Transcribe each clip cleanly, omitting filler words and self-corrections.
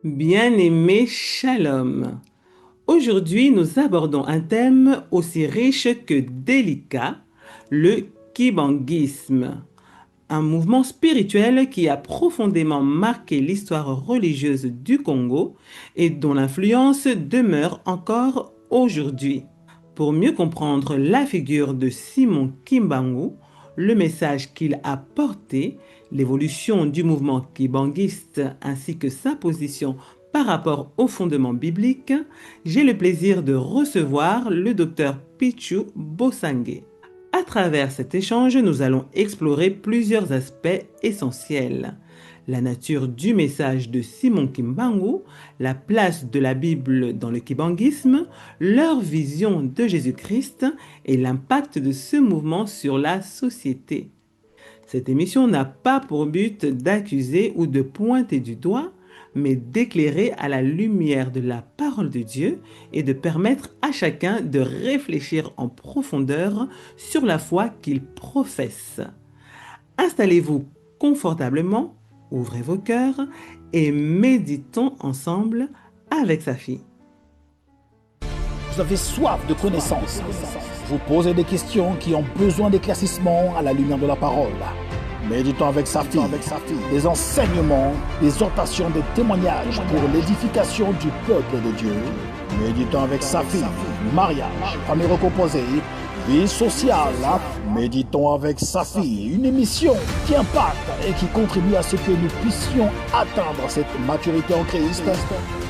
Bien-aimé Shalom. Aujourd'hui, nous abordons un thème aussi riche que délicat, le kibanguisme, un mouvement spirituel qui a profondément marqué l'histoire religieuse du Congo et dont l'influence demeure encore aujourd'hui. Pour mieux comprendre la figure de Simon Kimbangu, le message qu'il a porté, l'évolution du mouvement kibanguiste ainsi que sa position par rapport aux fondements bibliques, j'ai le plaisir de recevoir le docteur Pichu Bosangue. À travers cet échange, nous allons explorer plusieurs aspects essentiels. La nature du message de Simon Kimbangu, la place de la Bible dans le kibanguisme, leur vision de Jésus-Christ et l'impact de ce mouvement sur la société. Cette émission n'a pas pour but d'accuser ou de pointer du doigt, mais d'éclairer à la lumière de la parole de Dieu et de permettre à chacun de réfléchir en profondeur sur la foi qu'il professe. Installez-vous confortablement, ouvrez vos cœurs et méditons ensemble avec sa fille. Vous avez soif de connaissances. Vous posez des questions qui ont besoin d'éclaircissement à la lumière de la parole. Méditons avec sa fille. Des enseignements, des exhortations, des témoignages pour l'édification du peuple de Dieu. Méditons avec sa fille. Mariage, famille recomposée, vie sociale. Méditons avec sa fille. Une émission qui impacte et qui contribue à ce que nous puissions atteindre cette maturité en Christ,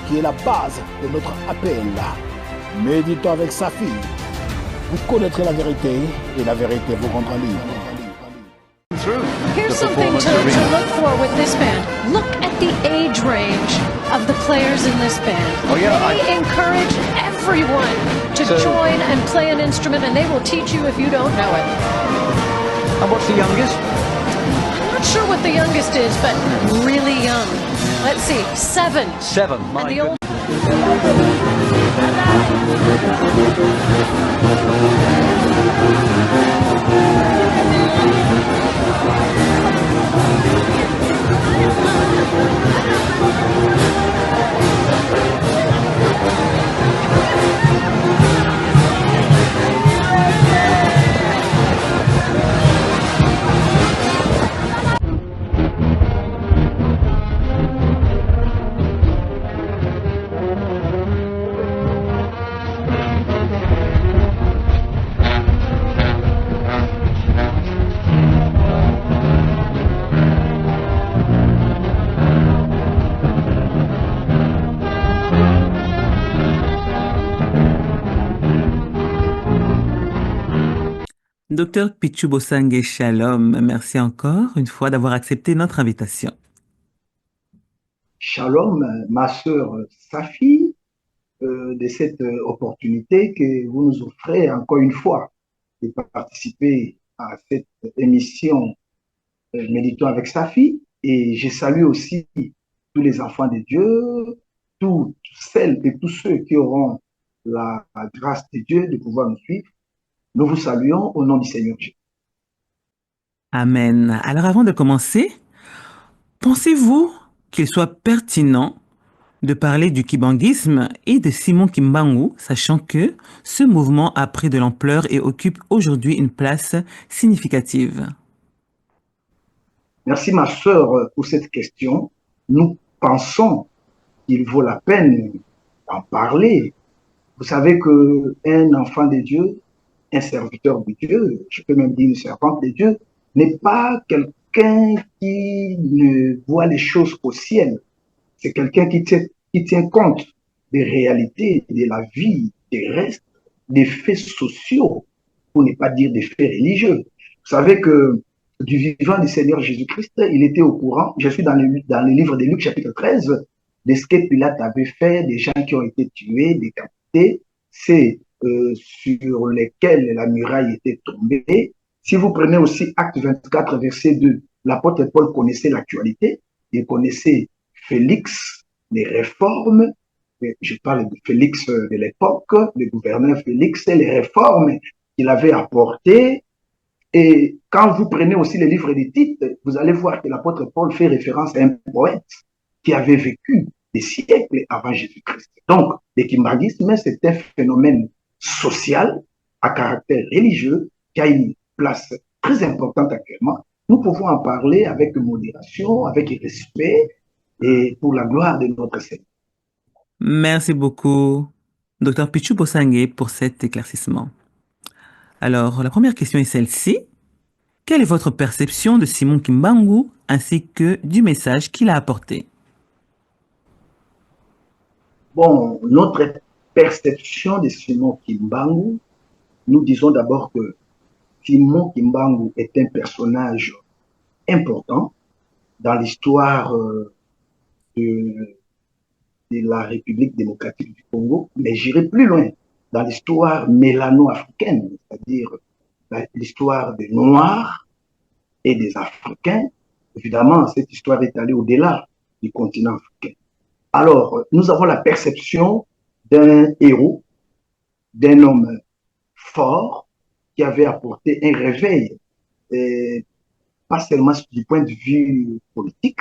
qui est la base de notre appel. Méditons avec sa fille. Vous connaîtrez la vérité et la vérité vous rendra libre. Here's something to look for with this band. Look at the age range of the players in this band. Oh, yeah, They encourage everyone to join and play an instrument, and they will teach you if you don't know it. And what's the youngest? I'm not sure what the youngest is, but really young. Let's see, 7. 7. And the old Docteur Pichu Bosangue, Shalom. Merci encore une fois d'avoir accepté notre invitation. Shalom, ma sœur Safi, de cette opportunité que vous nous offrez encore une fois de participer à cette émission Méditons avec Safi. Et je salue aussi tous les enfants de Dieu, toutes celles et tous ceux qui auront la grâce de Dieu de pouvoir nous suivre. Nous vous saluons au nom du Seigneur Jésus. Amen. Alors avant de commencer, pensez-vous qu'il soit pertinent de parler du kibanguisme et de Simon Kimbangu, sachant que ce mouvement a pris de l'ampleur et occupe aujourd'hui une place significative? Merci ma sœur pour cette question. Nous pensons qu'il vaut la peine d'en parler. Vous savez qu'un enfant de Dieu, un serviteur de Dieu, je peux même dire une servante de Dieu, n'est pas quelqu'un qui ne voit les choses qu'au ciel. C'est quelqu'un qui tient compte des réalités de la vie terrestre, des faits sociaux, pour ne pas dire des faits religieux. Vous savez que du vivant du Seigneur Jésus-Christ, il était au courant, je suis dans le livre de Luc chapitre 13, de ce que Pilate avait fait, des gens qui ont été tués, décapités, c'est sur lesquels la muraille était tombée. Si vous prenez aussi Acte 24, verset 2, l'apôtre Paul connaissait l'actualité, il connaissait Félix, les réformes, je parle de Félix de l'époque, le gouverneur Félix, et les réformes qu'il avait apportées. Et quand vous prenez aussi les livres des Tites, vous allez voir que l'apôtre Paul fait référence à un poète qui avait vécu des siècles avant Jésus-Christ. Donc, le kimbanguisme, c'est un phénomène social à caractère religieux qui a une place très importante actuellement. Nous pouvons en parler avec modération, avec respect et pour la gloire de notre Seigneur. Merci beaucoup, Dr Pichu Bosangue, pour cet éclaircissement. Alors, la première question est celle-ci. Quelle est votre perception de Simon Kimbangu ainsi que du message qu'il a apporté? Bon, notre perception de Simon Kimbangu, nous disons d'abord que Simon Kimbangu est un personnage important dans l'histoire de la République démocratique du Congo, mais j'irai plus loin, dans l'histoire mélano-africaine, c'est-à-dire l'histoire des Noirs et des Africains. Évidemment, cette histoire est allée au-delà du continent africain. Alors, nous avons la perception d'un héros, d'un homme fort qui avait apporté un réveil, pas seulement du point de vue politique,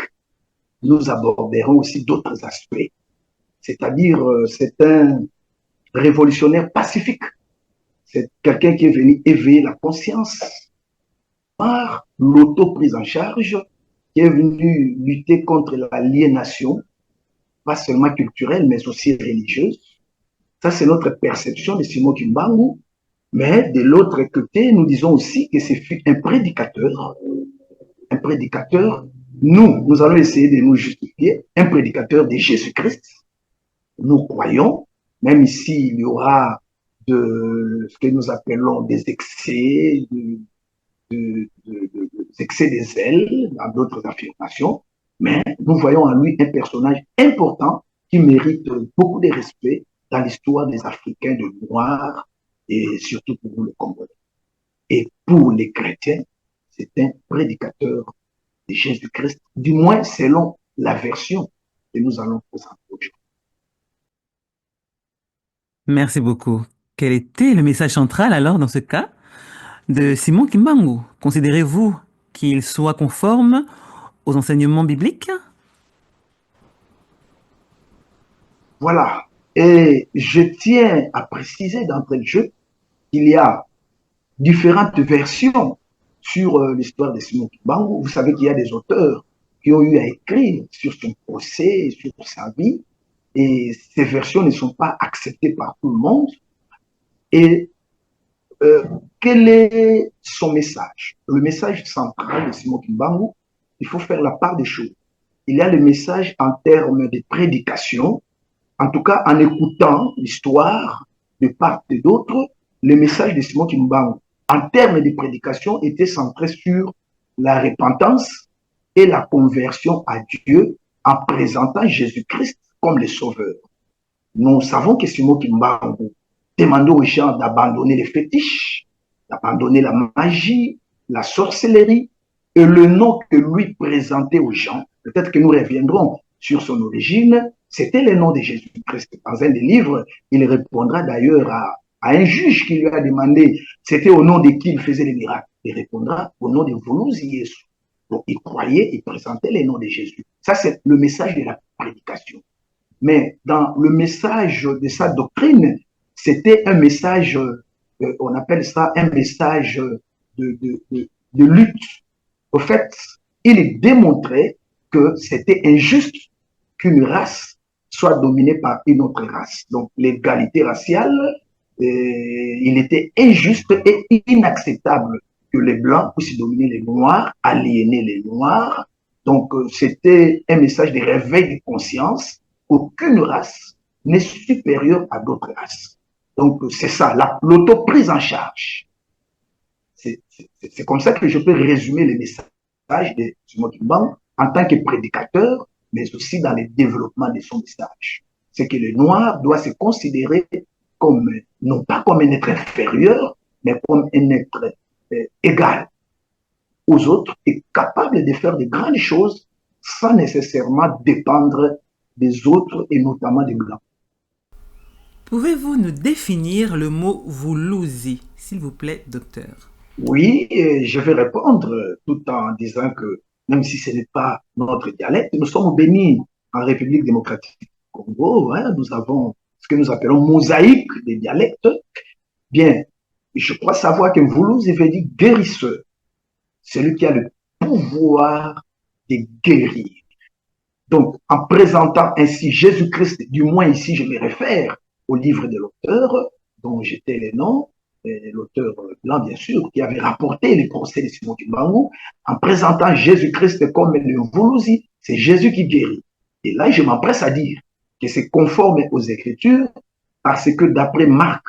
nous aborderons aussi d'autres aspects. C'est-à-dire, c'est un révolutionnaire pacifique. C'est quelqu'un qui est venu éveiller la conscience par l'auto-prise en charge, qui est venu lutter contre l'aliénation, pas seulement culturelle, mais aussi religieuse. Ça, c'est notre perception de Simon Kimbangu. Mais de l'autre côté, nous disons aussi que ce fut un prédicateur. Un prédicateur, nous allons essayer de nous justifier, un prédicateur de Jésus-Christ. Nous croyons, même ici, il y aura de ce que nous appelons des excès, des excès des ailes, dans d'autres affirmations, mais nous voyons en lui un personnage important qui mérite beaucoup de respect dans l'histoire des Africains de Noirs et surtout pour nous, le Congolais. Et pour les chrétiens, c'est un prédicateur de Jésus-Christ, du moins selon la version que nous allons présenter aujourd'hui. Merci beaucoup. Quel était le message central alors dans ce cas de Simon Kimbangu? Considérez-vous qu'il soit conforme aux enseignements bibliques? Voilà. Et je tiens à préciser d'entrée de jeu qu'il y a différentes versions sur l'histoire de Simon Kimbangu. Vous savez qu'il y a des auteurs qui ont eu à écrire sur son procès, sur sa vie, et ces versions ne sont pas acceptées par tout le monde. Et quel est son message? Le message central de Simon Kimbangu, il faut faire la part des choses. Il y a le message en termes de prédication, en tout cas en écoutant l'histoire de part et d'autre, le message de Simon Kimbangu, en termes de prédication, était centré sur la repentance et la conversion à Dieu en présentant Jésus-Christ comme le Sauveur. Nous savons que Simon Kimbangu demandait aux gens d'abandonner les fétiches, d'abandonner la magie, la sorcellerie, et le nom que lui présentait aux gens, peut-être que nous reviendrons sur son origine, c'était le nom de Jésus-Christ. Dans un des livres, il répondra d'ailleurs à un juge qui lui a demandé, c'était au nom de qui il faisait les miracles. Il répondra au nom de Volosi Yesu. Donc il croyait, il présentait le nom de Jésus. Ça, c'est le message de la prédication. Mais dans le message de sa doctrine, c'était un message, on appelle ça un message de lutte. Au fait, il démontrait que c'était injuste qu'une race soit dominée par une autre race. Donc l'égalité raciale, il était injuste et inacceptable que les Blancs puissent dominer les Noirs, aliéner les Noirs. Donc c'était un message de réveil de conscience. Aucune race n'est supérieure à d'autres races. Donc c'est ça, l'auto-prise en charge. C'est comme ça que je peux résumer les messages de Simon Kimbangu en tant que prédicateur, mais aussi dans le développement de son message. C'est que le noir doit se considérer comme, non pas comme un être inférieur, mais comme un être égal aux autres et capable de faire de grandes choses sans nécessairement dépendre des autres et notamment des Blancs. Pouvez-vous nous définir le mot Vuluzi, s'il vous plaît, docteur? Oui, je vais répondre tout en disant que même si ce n'est pas notre dialecte, nous sommes bénis en République démocratique du Congo, hein, nous avons ce que nous appelons mosaïque des dialectes. Bien, je crois savoir que Mvuluzi veut dire guérisseur, celui qui a le pouvoir de guérir. Donc, en présentant ainsi Jésus-Christ, du moins ici je me réfère au livre de l'auteur, dont j'étais le nom, l'auteur blanc bien sûr, qui avait rapporté les procès de Simon Kimbangu, en présentant Jésus-Christ comme le Mvuluzi, c'est Jésus qui guérit. Et là, je m'empresse à dire que c'est conforme aux Écritures, parce que d'après Marc,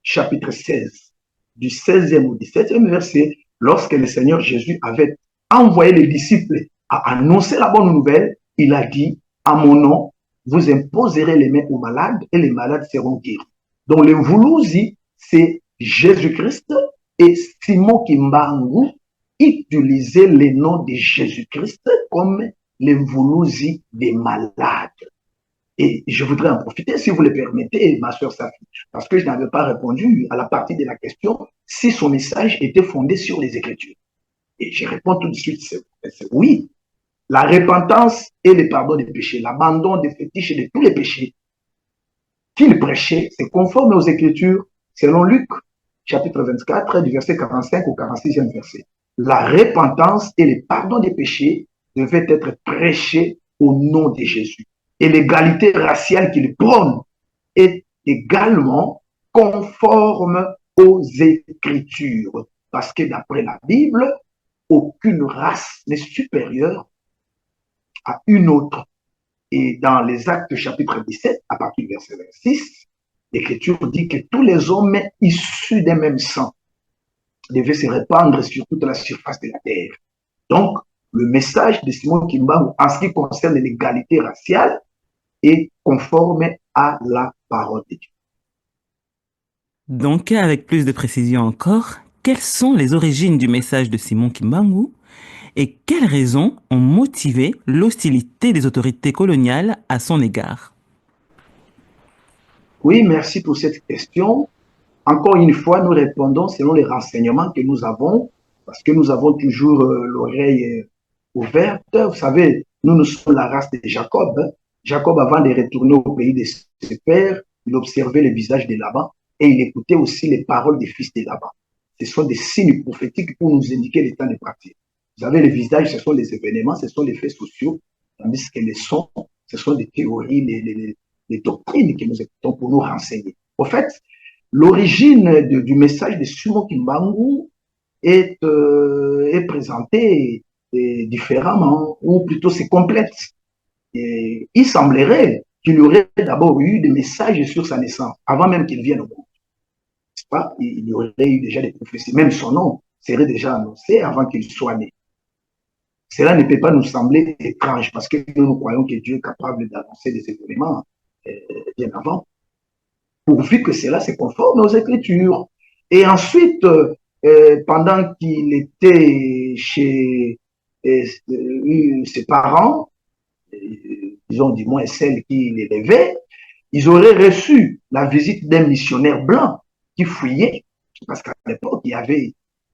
chapitre 16, du 16e au 17e verset, lorsque le Seigneur Jésus avait envoyé les disciples à annoncer la bonne nouvelle, il a dit, à mon nom, vous imposerez les mains aux malades et les malades seront guéris. Donc le Mvuluzi, c'est Jésus-Christ, et Simon Kimbangu utilisait le nom de Jésus-Christ comme le Mvuluzi des malades. Et je voudrais en profiter, si vous le permettez, ma soeur Safi, parce que je n'avais pas répondu à la partie de la question si son message était fondé sur les Écritures. Et je réponds tout de suite, c'est oui. La repentance et le pardon des péchés, l'abandon des fétiches et de tous les péchés qu'il prêchait, c'est conforme aux Écritures, selon Luc, chapitre 24, du verset 45 au 46e verset. La repentance et le pardon des péchés devaient être prêchés au nom de Jésus. Et l'égalité raciale qu'il prône est également conforme aux Écritures. Parce que d'après la Bible, aucune race n'est supérieure à une autre. Et dans les Actes chapitre 17, à partir du verset 26, l'Écriture dit que tous les hommes issus d'un même sang devaient se répandre sur toute la surface de la terre. Donc, le message de Simon Kimbangu en ce qui concerne l'égalité raciale est conforme à la parole de Dieu. Donc, avec plus de précision encore, quelles sont les origines du message de Simon Kimbangu et quelles raisons ont motivé l'hostilité des autorités coloniales à son égard? Oui, merci pour cette question. Encore une fois, nous répondons selon les renseignements que nous avons, parce que nous avons toujours l'oreille ouverte. Vous savez, nous sommes la race de Jacob. Jacob, avant de retourner au pays de ses pères, il observait le visage de Laban et il écoutait aussi les paroles des fils de Laban. Ce sont des signes prophétiques pour nous indiquer le temps de partir. Vous savez, les visages, ce sont les événements, ce sont les faits sociaux, tandis que les sons, ce sont des théories, les doctrines que nous écoutons pour nous renseigner. En fait, l'origine du message de Simon Kimbangu est présentée différemment, ou plutôt c'est complète. Et il semblerait qu'il y aurait d'abord eu des messages sur sa naissance, avant même qu'il vienne au monde. Pas? Il y aurait eu déjà des prophéties, même son nom serait déjà annoncé avant qu'il soit né. Cela ne peut pas nous sembler étrange, parce que nous croyons que Dieu est capable d'annoncer des événements bien avant, pourvu que cela se conforme aux Écritures. Et ensuite, pendant qu'il était chez ses parents, disons du moins celles qui l'élevaient, ils auraient reçu la visite d'un missionnaire blanc qui fouillait, parce qu'à l'époque, il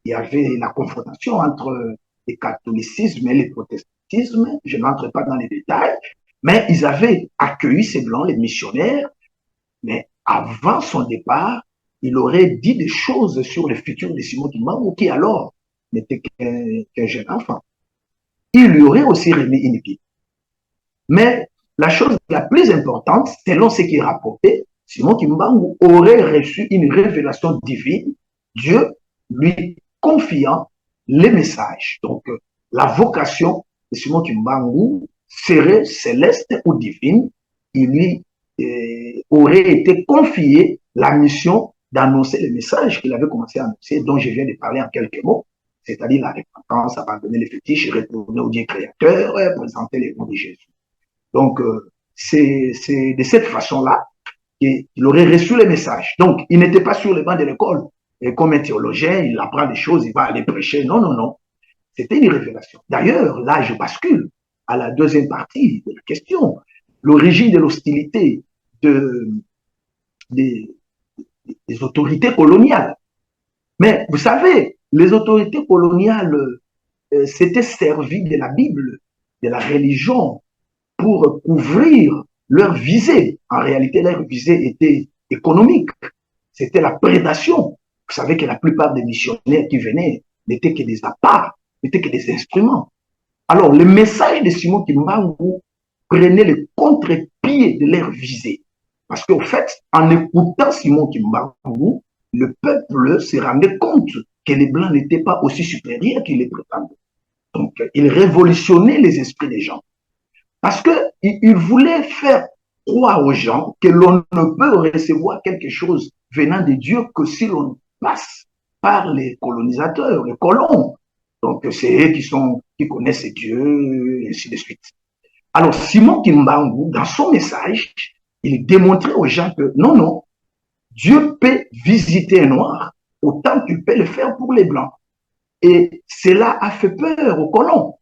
y avait la confrontation entre le catholicisme et le protestantisme. Je n'entre pas dans les détails, mais ils avaient accueilli ces blancs, les missionnaires, mais avant son départ, il aurait dit des choses sur le futur de Simon Kimbangu, qui alors n'était qu'un jeune enfant. Il lui aurait aussi remis une épée. Mais la chose la plus importante, selon ce qui est rapporté, Simon Kimbangu aurait reçu une révélation divine, Dieu lui confiant les messages. Donc, la vocation de Simon Kimbangu serait céleste ou divine. Il lui aurait été confié la mission d'annoncer les messages qu'il avait commencé à annoncer, dont je viens de parler en quelques mots, c'est-à-dire la repentance, abandonner les fétiches, retourner au Dieu créateur, présenter les noms de Jésus. Donc, c'est de cette façon-là qu'il aurait reçu les messages. Donc, il n'était pas sur le banc de l'école. Et comme un théologien, il apprend des choses, il va aller prêcher. Non, non, non. C'était une révélation. D'ailleurs, là, je bascule à la deuxième partie de la question. L'origine de l'hostilité des autorités coloniales. Mais vous savez, les autorités coloniales s'étaient servies de la Bible, de la religion, pour couvrir leur visée. En réalité, leur visée était économique. C'était la prédation. Vous savez que la plupart des missionnaires qui venaient n'étaient que des apparts, n'étaient que des instruments. Alors, le message de Simon Kimbangu prenait le contre-pied de leur visée. Parce qu'au fait, en écoutant Simon Kimbangu, le peuple se rendait compte que les Blancs n'étaient pas aussi supérieurs qu'ils les prétendaient. Donc, il révolutionnait les esprits des gens. Parce qu'il voulait faire croire aux gens que l'on ne peut recevoir quelque chose venant de Dieu que si l'on passe par les colonisateurs, les colons. Donc, c'est eux qui connaissent Dieu, et ainsi de suite. Alors, Simon Kimbangu, dans son message, il démontrait aux gens que non, Dieu peut visiter un noir autant qu'il peut le faire pour les Blancs. Et cela a fait peur aux colons,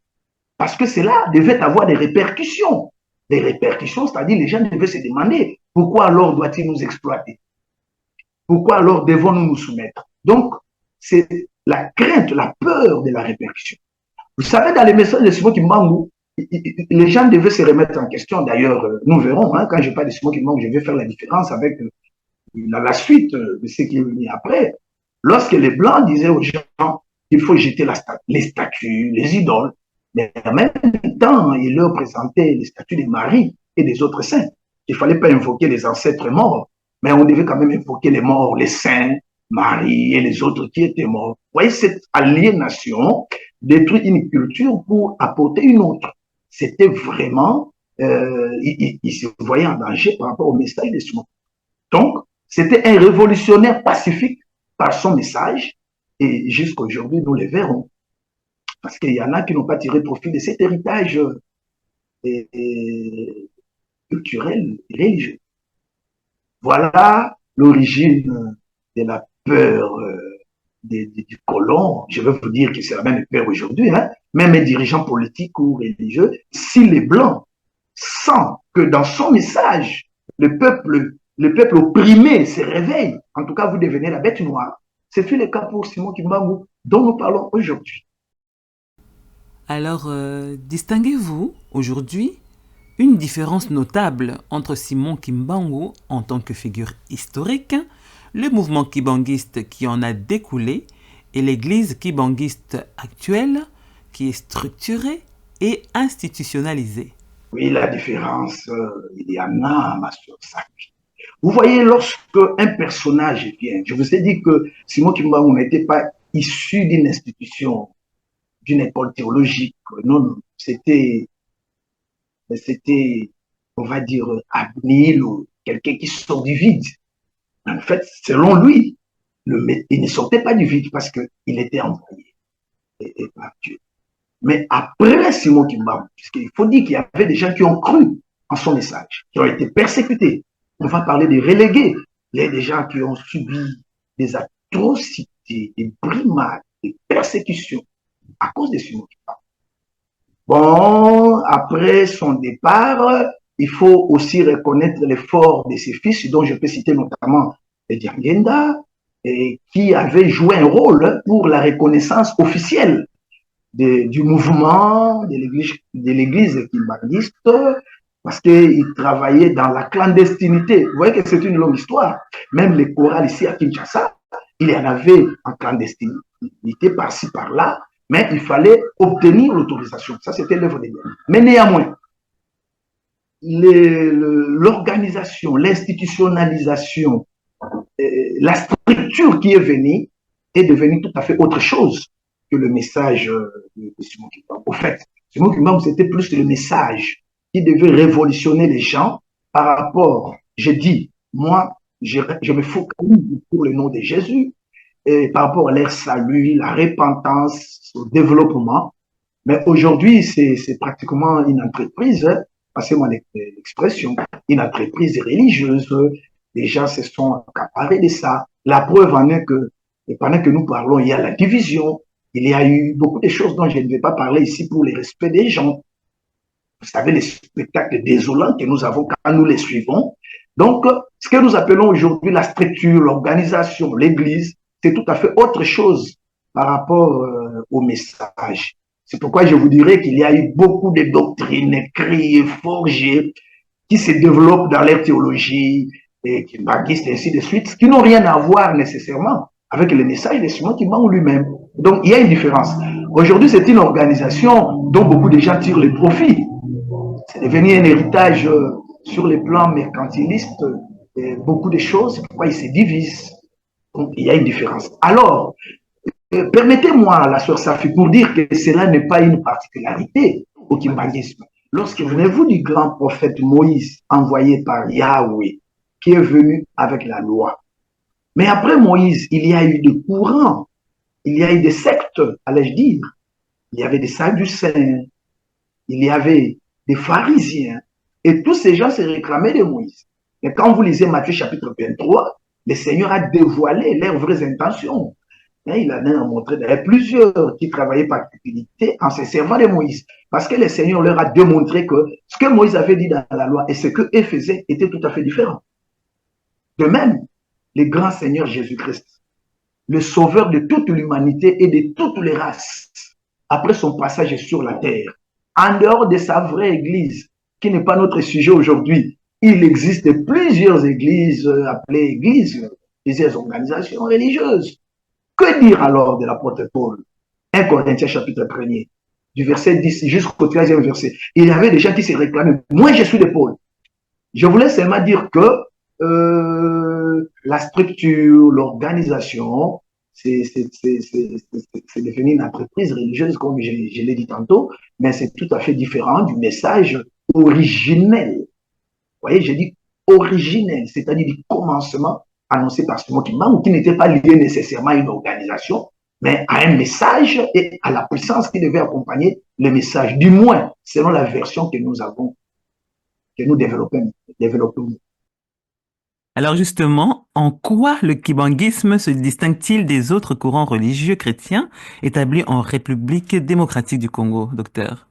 parce que cela devait avoir des répercussions. Des répercussions, c'est-à-dire les gens devaient se demander pourquoi alors doit-il nous exploiter? Pourquoi alors devons-nous nous soumettre? Donc, c'est la crainte, la peur de la répercussion. Vous savez, dans les messages de Simon Kimbangu, les gens devaient se remettre en question. D'ailleurs, nous verrons, hein, quand je parle de Simon Kimbangu, je vais faire la différence avec la suite de ce qui est venu après. Lorsque les Blancs disaient aux gens qu'il faut jeter les statues, les idoles, mais en même temps, ils leur présentaient les statues de Marie et des autres saints. Il ne fallait pas invoquer les ancêtres morts, mais on devait quand même invoquer les morts, les saints, Marie et les autres qui étaient morts. Vous voyez, cette aliénation détruit une culture pour apporter une autre. C'était vraiment, il se voyait en danger par rapport au message de Simon. Donc, c'était un révolutionnaire pacifique par son message, et jusqu'à aujourd'hui, nous le verrons. Parce qu'il y en a qui n'ont pas tiré profit de cet héritage culturel et religieux. Voilà l'origine de la peur du colon. Je veux vous dire que c'est la même peur aujourd'hui, hein? Même les dirigeants politiques ou religieux, si les Blancs sentent que dans son message, le peuple opprimé se réveille, en tout cas vous devenez la bête noire. C'est le cas pour Simon Kimbangu dont nous parlons aujourd'hui. Alors, distinguez-vous aujourd'hui une différence notable entre Simon Kimbangu en tant que figure historique, le mouvement kibanguiste qui en a découlé et l'église kibanguiste actuelle qui est structurée et institutionnalisée? Oui, la différence, il y en a, ma soeur Saki. Vous voyez, lorsque un personnage vient, je vous ai dit que Simon Kimbangu n'était pas issu d'une institution, d'une école théologique. Non, c'était, on va dire, Abnil ou quelqu'un qui sort du vide. En fait, selon lui, il ne sortait pas du vide parce qu'il était envoyé par Dieu. Mais après Simon Kimbangu, puisqu'il faut dire qu'il y avait des gens qui ont cru en son message, qui ont été persécutés. On va parler des relégués. Il y a des gens qui ont subi des atrocités, des brimades, des persécutions à cause de Simon Kimbangu. Bon, après son départ, il faut aussi reconnaître l'effort de ses fils, dont je peux citer notamment Diangenda, qui avait joué un rôle pour la reconnaissance officielle du mouvement de l'église kimbanguiste, parce qu'il travaillait dans la clandestinité. Vous voyez que c'est une longue histoire. Même les chorales ici à Kinshasa, il y en avait en clandestinité par-ci, par-là, mais il fallait obtenir l'autorisation. Ça, c'était l'œuvre de Dieu. Mais néanmoins, l'organisation, l'institutionnalisation, la structure qui est venue est devenue tout à fait autre chose que le message de Simon Kimbangu. Au fait, Simon Kimbangu, c'était plus le message qui devait révolutionner les gens par rapport, j'ai dit, moi, je me focalise pour le nom de Jésus, et par rapport à leur salut, la repentance, au développement. Mais aujourd'hui, c'est pratiquement une entreprise, hein, passez-moi l'expression, une entreprise religieuse. Les gens se sont accaparés de ça. La preuve en est que, pendant que nous parlons, il y a la division. Il y a eu beaucoup de choses dont je ne vais pas parler ici pour le respect des gens. Vous savez, les spectacles désolants que nous avons quand nous les suivons. Donc, ce que nous appelons aujourd'hui la structure, l'organisation, l'église, c'est tout à fait autre chose par rapport au message. C'est pourquoi je vous dirais qu'il y a eu beaucoup de doctrines écrites, forgées, qui se développent dans leur théologie, et qui baguissent, ainsi de suite, qui n'ont rien à voir nécessairement avec le message de Simon Kimbangu lui-même. Donc, il y a une différence. Aujourd'hui, c'est une organisation dont beaucoup de gens tirent le profit. C'est devenu un héritage sur le plan mercantiliste, beaucoup de choses, c'est pourquoi ils se divisent. Donc, il y a une différence. Alors, permettez-moi, la sœur Safi, pour dire que cela n'est pas une particularité au kimbanguisme. Lorsque venez-vous du grand prophète Moïse, envoyé par Yahweh, qui est venu avec la loi. Mais après Moïse, il y a eu des courants, il y a eu des sectes, allais-je dire. Il y avait des Sadducéens, il y avait des pharisiens, et tous ces gens se réclamaient de Moïse. Et quand vous lisez Matthieu chapitre 23, le Seigneur a dévoilé leurs vraies intentions. Et il en a montré d'ailleurs plusieurs qui travaillaient par cupidité en se servant de Moïse. Parce que le Seigneur leur a démontré que ce que Moïse avait dit dans la loi et ce qu'eux faisaient était tout à fait différent. De même, le grand Seigneur Jésus-Christ, le sauveur de toute l'humanité et de toutes les races, après son passage sur la terre, en dehors de sa vraie église, qui n'est pas notre sujet aujourd'hui, il existe plusieurs églises appelées églises, plusieurs organisations religieuses. Que dire alors de l'apôtre Paul? 1 Corinthiens chapitre 1er, du verset 10 jusqu'au 13e verset. Il y avait des gens qui se réclamaient, moi je suis de Paul. Je voulais seulement dire que la structure, l'organisation, c'est devenu une entreprise religieuse, comme je l'ai dit tantôt, mais c'est tout à fait différent du message originel. Vous voyez, j'ai dit originel, c'est-à-dire du commencement annoncé par Simon Kimbangu, qui n'était pas lié nécessairement à une organisation, mais à un message et à la puissance qui devait accompagner le message, du moins selon la version que nous avons, que nous développons. Alors justement, en quoi le kibanguisme se distingue-t-il des autres courants religieux chrétiens établis en République démocratique du Congo, docteur?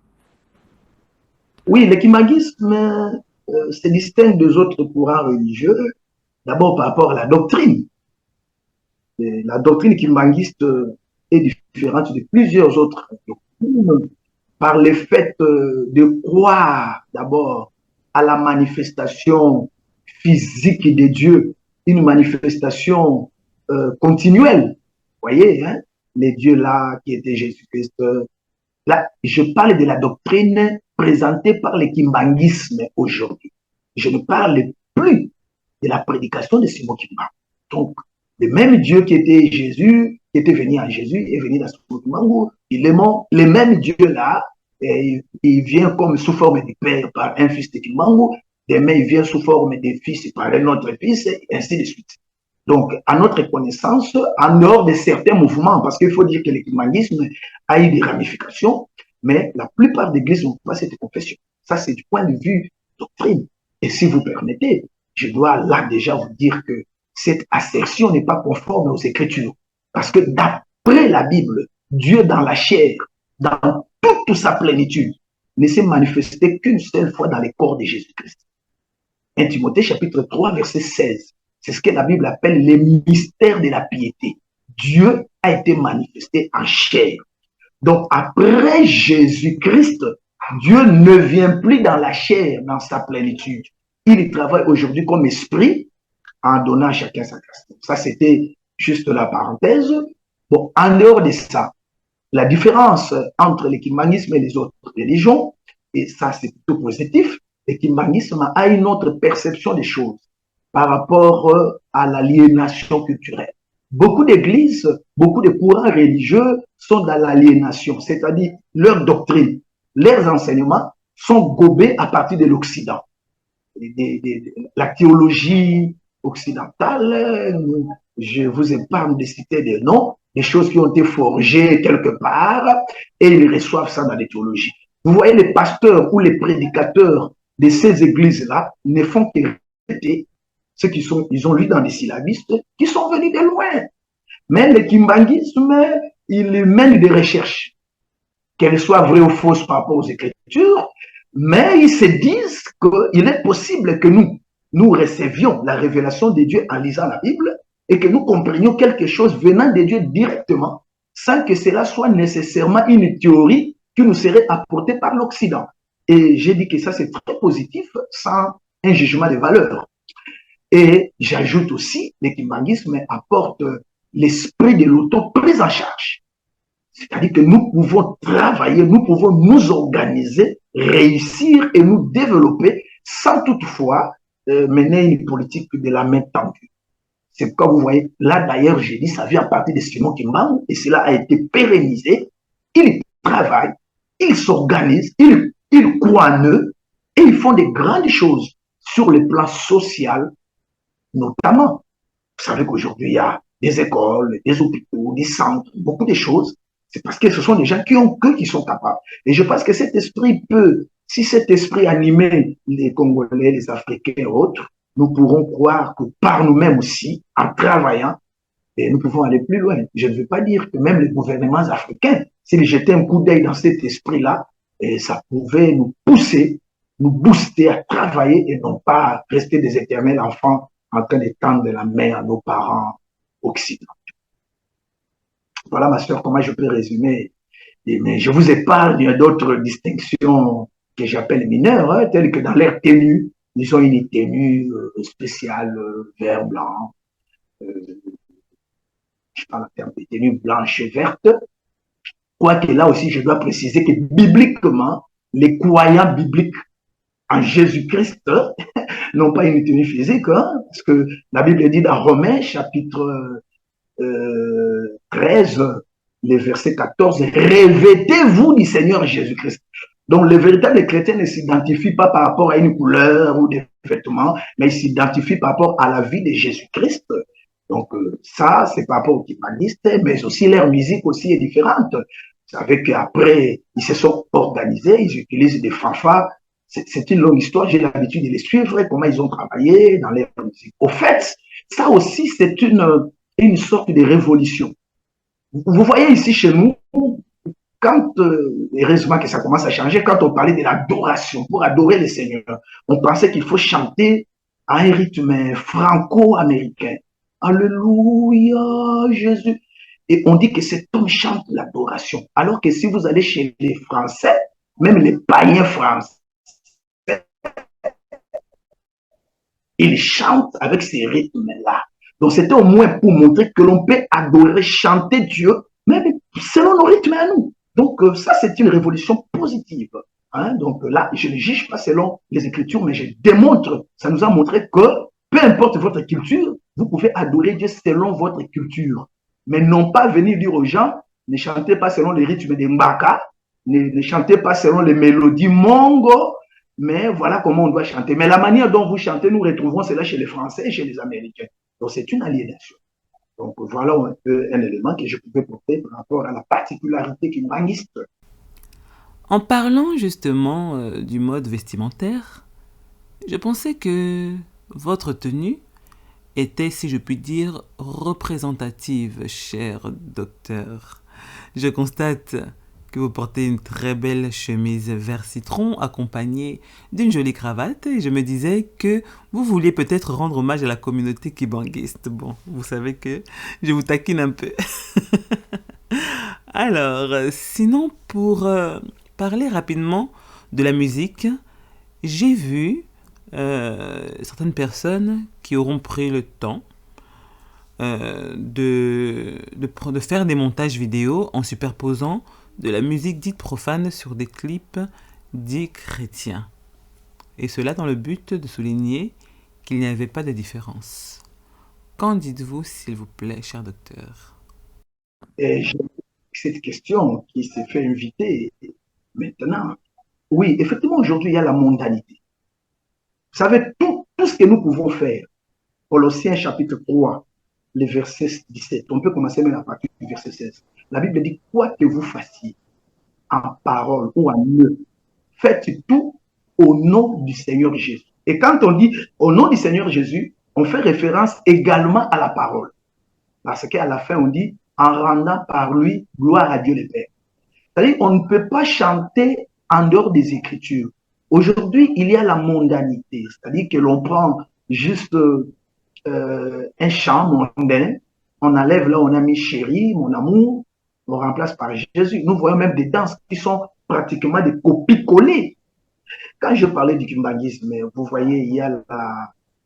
Oui, le kibanguisme se distingue des autres courants religieux, d'abord par rapport à la doctrine. Et la doctrine kimbanguiste est différente de plusieurs autres doctrines par le fait de croire d'abord à la manifestation physique de Dieu, une manifestation continuelle. Vous voyez, hein, les dieux là qui étaient Jésus-Christ. Là, je parle de la doctrine présentée par le kimbanguisme aujourd'hui. Je ne parle plus de la prédication de Simon Kimbangu. Donc, le même Dieu qui était Jésus, qui était venu à Jésus, est venu dans Simon Kimbangu. Le même Dieu là, il vient comme sous forme de père par un fils de Kimbangu. Demain, il vient sous forme de fils par un autre fils, et ainsi de suite. Donc, à notre connaissance, en dehors de certains mouvements, parce qu'il faut dire que le kimbanguisme a eu des ramifications, mais la plupart des églises n'ont pas cette confession. Ça, c'est du point de vue doctrine. Et si vous permettez, je dois là déjà vous dire que cette assertion n'est pas conforme aux Écritures. Parce que d'après la Bible, Dieu dans la chair, dans toute sa plénitude, ne s'est manifesté qu'une seule fois dans les corps de Jésus-Christ. 1 Timothée chapitre 3, verset 16. C'est ce que la Bible appelle les mystères de la piété. Dieu a été manifesté en chair. Donc, après Jésus-Christ, Dieu ne vient plus dans la chair, dans sa plénitude. Il travaille aujourd'hui comme esprit en donnant à chacun sa grâce. Ça, c'était juste la parenthèse. Bon, en dehors de ça, la différence entre le kimbanguisme et les autres religions, et ça, c'est plutôt positif, le kimbanguisme a une autre perception des choses par rapport à l'aliénation culturelle. Beaucoup d'églises, beaucoup de courants religieux sont dans l'aliénation, c'est-à-dire leurs doctrines, leurs enseignements sont gobés à partir de l'Occident. La théologie occidentale, je vous épargne de citer des noms, des choses qui ont été forgées quelque part, et ils reçoivent ça dans les théologies. Vous voyez, les pasteurs ou les prédicateurs de ces églises-là ne font que répéter ce qu'ils ont lu dans les syllabistes, qui sont venus de loin. Mais le kimbanguisme, il mène des recherches, qu'elles soient vraies ou fausses par rapport aux Écritures, mais ils se disent qu'il est possible que nous recevions la révélation de Dieu en lisant la Bible et que nous comprenions quelque chose venant de Dieu directement, sans que cela soit nécessairement une théorie qui nous serait apporté par l'Occident. Et j'ai dit que ça, c'est très positif, sans un jugement de valeur. Et j'ajoute aussi, le kimbanguisme apporte l'esprit de l'auto-prise en charge. C'est-à-dire que nous pouvons travailler, nous pouvons nous organiser, réussir et nous développer sans toutefois mener une politique de la main tendue. C'est pourquoi vous voyez, là d'ailleurs, j'ai dit, ça vient à partir de Simon Kimbangu et cela a été pérennisé. Il travaille, il s'organise, il croit en eux et ils font des grandes choses sur le plan social, notamment. Vous savez qu'aujourd'hui, il y a des écoles, des hôpitaux, des centres, beaucoup de choses. C'est parce que ce sont des gens qui sont capables. Et je pense que cet esprit peut, si cet esprit animait les Congolais, les Africains et autres, nous pourrons croire que par nous-mêmes aussi, en travaillant, et nous pouvons aller plus loin. Je ne veux pas dire que même les gouvernements africains, s'ils jetaient un coup d'œil dans cet esprit-là, ça pouvait nous pousser, nous booster à travailler et non pas rester des éternels enfants en train de tendre la main à nos parents occidentaux. Voilà, ma soeur, comment je peux résumer. Mais je vous épargne d'autres distinctions que j'appelle mineures, hein, telles que dans leur tenue, ils ont une tenue spéciale, vert, blanc. Je parle en termes de tenue blanche et verte. Quoique là aussi, je dois préciser que bibliquement, les croyants bibliques en Jésus-Christ n'ont pas une tenue physique, hein, parce que la Bible dit dans Romains, chapitre 13, le verset 14, revêtez-vous du Seigneur Jésus-Christ. Donc, le véritable chrétien ne s'identifie pas par rapport à une couleur ou des vêtements, mais il s'identifie par rapport à la vie de Jésus-Christ. Donc, ça, c'est par rapport aux kimbanguistes, mais aussi leur musique aussi est différente. Vous savez qu'après, ils se sont organisés, ils utilisent des fanfares. C'est une longue histoire, j'ai l'habitude de les suivre, comment ils ont travaillé dans leur musique. Au fait, ça aussi, c'est une sorte de révolution. Vous voyez ici chez nous, quand, heureusement que ça commence à changer, quand on parlait de l'adoration, pour adorer le Seigneur, on pensait qu'il faut chanter à un rythme franco-américain. Alléluia, Jésus. Et on dit que cet homme chante l'adoration. Alors que si vous allez chez les Français, même les païens français, ils chantent avec ces rythmes-là. Donc c'était au moins pour montrer que l'on peut adorer, chanter Dieu, même selon nos rythmes à nous. Donc ça, c'est une révolution positive. Hein? Donc là, je ne juge pas selon les Écritures, mais je démontre, ça nous a montré que peu importe votre culture, vous pouvez adorer Dieu selon votre culture. Mais non pas venir dire aux gens, ne chantez pas selon les rythmes des Mbaka, ne chantez pas selon les mélodies mongo, mais voilà comment on doit chanter. Mais la manière dont vous chantez, nous retrouvons cela chez les Français et chez les Américains. Donc c'est une aliénation. Donc voilà un peu un élément que je pouvais porter par rapport à la particularité kimbanguiste. En parlant justement du mode vestimentaire, je pensais que votre tenue était, si je puis dire, représentative, cher docteur. Je constate que vous portez une très belle chemise vert citron accompagnée d'une jolie cravate et je me disais que vous vouliez peut-être rendre hommage à la communauté kibanguiste. Bon, vous savez que je vous taquine un peu. Alors, sinon pour parler rapidement de la musique, j'ai vu certaines personnes qui auront pris le temps de faire des montages vidéo en superposant de la musique dite profane sur des clips dits chrétiens. Et cela dans le but de souligner qu'il n'y avait pas de différence. Qu'en dites-vous, s'il vous plaît, cher docteur? Et cette question qui s'est fait inviter maintenant. Oui, effectivement, aujourd'hui, il y a la mondanité. Vous savez, tout ce que nous pouvons faire, Colossiens chapitre 3, le verset 17, on peut commencer même à partir du verset 16. La Bible dit, quoi que vous fassiez, en parole ou en œuvre, faites tout au nom du Seigneur Jésus. Et quand on dit au nom du Seigneur Jésus, on fait référence également à la parole. Parce qu'à la fin, on dit, en rendant par lui gloire à Dieu le Père. C'est-à-dire qu'on ne peut pas chanter en dehors des Écritures. Aujourd'hui, il y a la mondanité, c'est-à-dire que l'on prend juste un chant mondain, on enlève là, on a mis chéri, mon amour, on remplace par Jésus. Nous voyons même des danses qui sont pratiquement des copies-collées. Quand je parlais du kimbangisme, vous voyez, il y a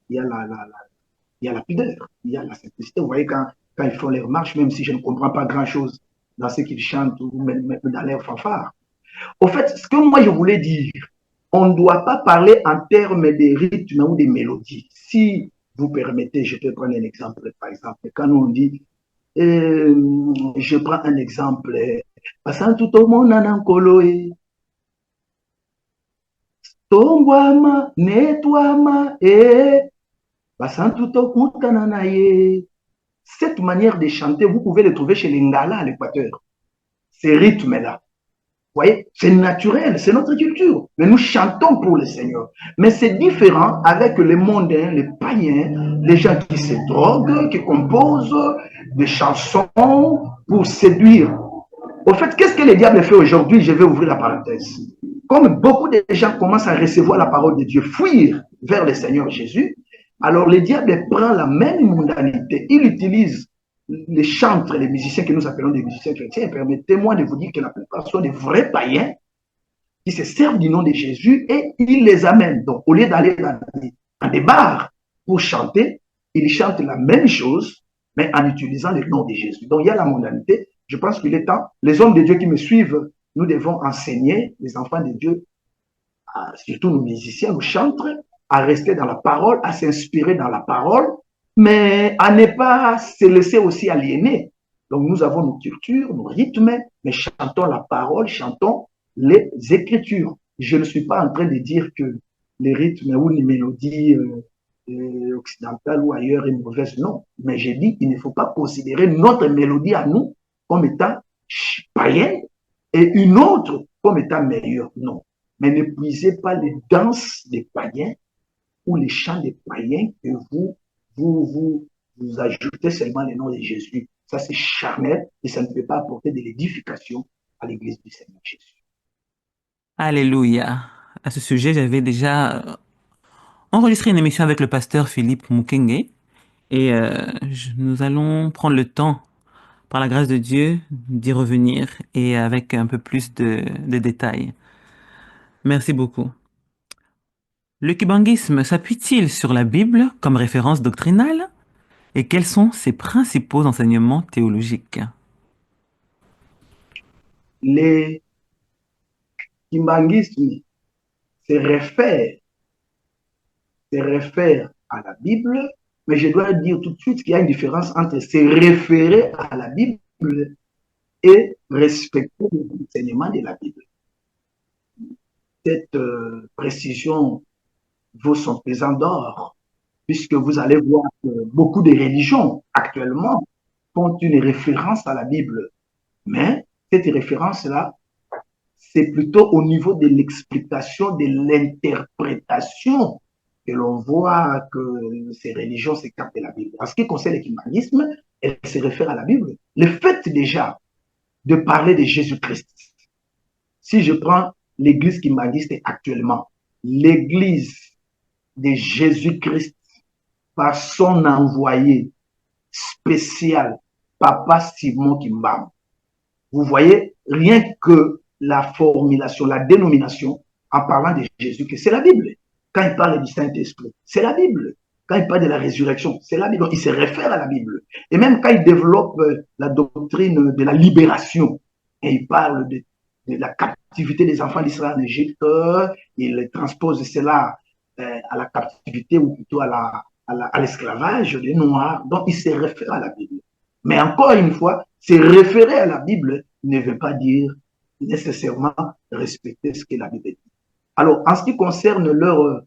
il y a la pudeur, il y a la simplicité. Vous voyez, quand ils font leurs marches, même si je ne comprends pas grand-chose dans ce qu'ils chantent ou même dans leurs fanfares. Au fait, ce que moi je voulais dire, on ne doit pas parler en termes de rythme ou de mélodie. Si vous permettez, je peux prendre un exemple. Par exemple, quand on dit, je prends un exemple, passant tout au monde en coloé, tongwama, netwama, passant tout au monde en Cette manière de chanter, vous pouvez le trouver chez les Ngala à l'Équateur. Ces rythmes-là. Vous voyez, c'est naturel, c'est notre culture. Mais nous chantons pour le Seigneur. Mais c'est différent avec les mondains, les païens, les gens qui se droguent, qui composent des chansons pour séduire. Au fait, qu'est-ce que le diable fait aujourd'hui? Je vais ouvrir la parenthèse. Comme beaucoup de gens commencent à recevoir la parole de Dieu, fuir vers le Seigneur Jésus, alors le diable prend la même mondanité. Il utilise les chantres, les musiciens que nous appelons des musiciens chrétiens. Permettez-moi de vous dire que la plupart sont des vrais païens qui se servent du nom de Jésus et ils les amènent. Donc, au lieu d'aller dans des bars pour chanter, ils chantent la même chose, mais en utilisant le nom de Jésus. Donc, il y a la mondanité. Je pense qu'il est temps, les hommes de Dieu qui me suivent, nous devons enseigner les enfants de Dieu, surtout nos musiciens, nos chantres, à rester dans la parole, à s'inspirer dans la parole, mais à ne pas se laisser aussi aliéner. Donc nous avons nos cultures, nos rythmes, mais chantons la parole, chantons les Écritures. Je ne suis pas en train de dire que les rythmes ou les mélodies occidentales ou ailleurs est mauvaise, non. Mais j'ai dit qu'il ne faut pas considérer notre mélodie à nous comme étant païenne et une autre comme étant meilleure, non. Mais ne puisez pas les danses des païens ou les chants des païens que vous ajoutez seulement le nom de Jésus. Ça, c'est charnel et ça ne peut pas apporter de l'édification à l'église du Seigneur Jésus. Alléluia. À ce sujet, j'avais déjà enregistré une émission avec le pasteur Philippe Mukenge et nous allons prendre le temps, par la grâce de Dieu, d'y revenir et avec un peu plus de détails. Merci beaucoup. Le kibangisme s'appuie-t-il sur la Bible comme référence doctrinale? Et quels sont ses principaux enseignements théologiques? Les kimbangismes se réfèrent à la Bible, mais je dois dire tout de suite qu'il y a une différence entre se référer à la Bible et respecter les enseignements de la Bible. Cette précision vaut son pesant d'or, puisque vous allez voir que beaucoup de religions actuellement font une référence à la Bible. Mais cette référence-là, c'est plutôt au niveau de l'explication, de l'interprétation que l'on voit que ces religions s'écartent de la Bible. En ce qui concerne le christianisme, elle se réfère à la Bible. Le fait déjà de parler de Jésus-Christ, si je prends l'église kimbanguiste actuellement, l'église de Jésus-Christ par son envoyé spécial, Papa Simon Kimbam. Vous voyez, rien que la formulation, la dénomination, en parlant de Jésus-Christ, c'est la Bible. Quand il parle du Saint-Esprit, c'est la Bible. Quand il parle de la résurrection, c'est la Bible. Donc, il se réfère à la Bible. Et même quand il développe la doctrine de la libération, et il parle de la captivité des enfants d'Israël en Égypte, il transpose cela à la captivité ou plutôt à l'esclavage des Noirs. Donc, il se réfère à la Bible. Mais encore une fois, se référer à la Bible ne veut pas dire nécessairement respecter ce que la Bible dit. Alors, en ce qui concerne leur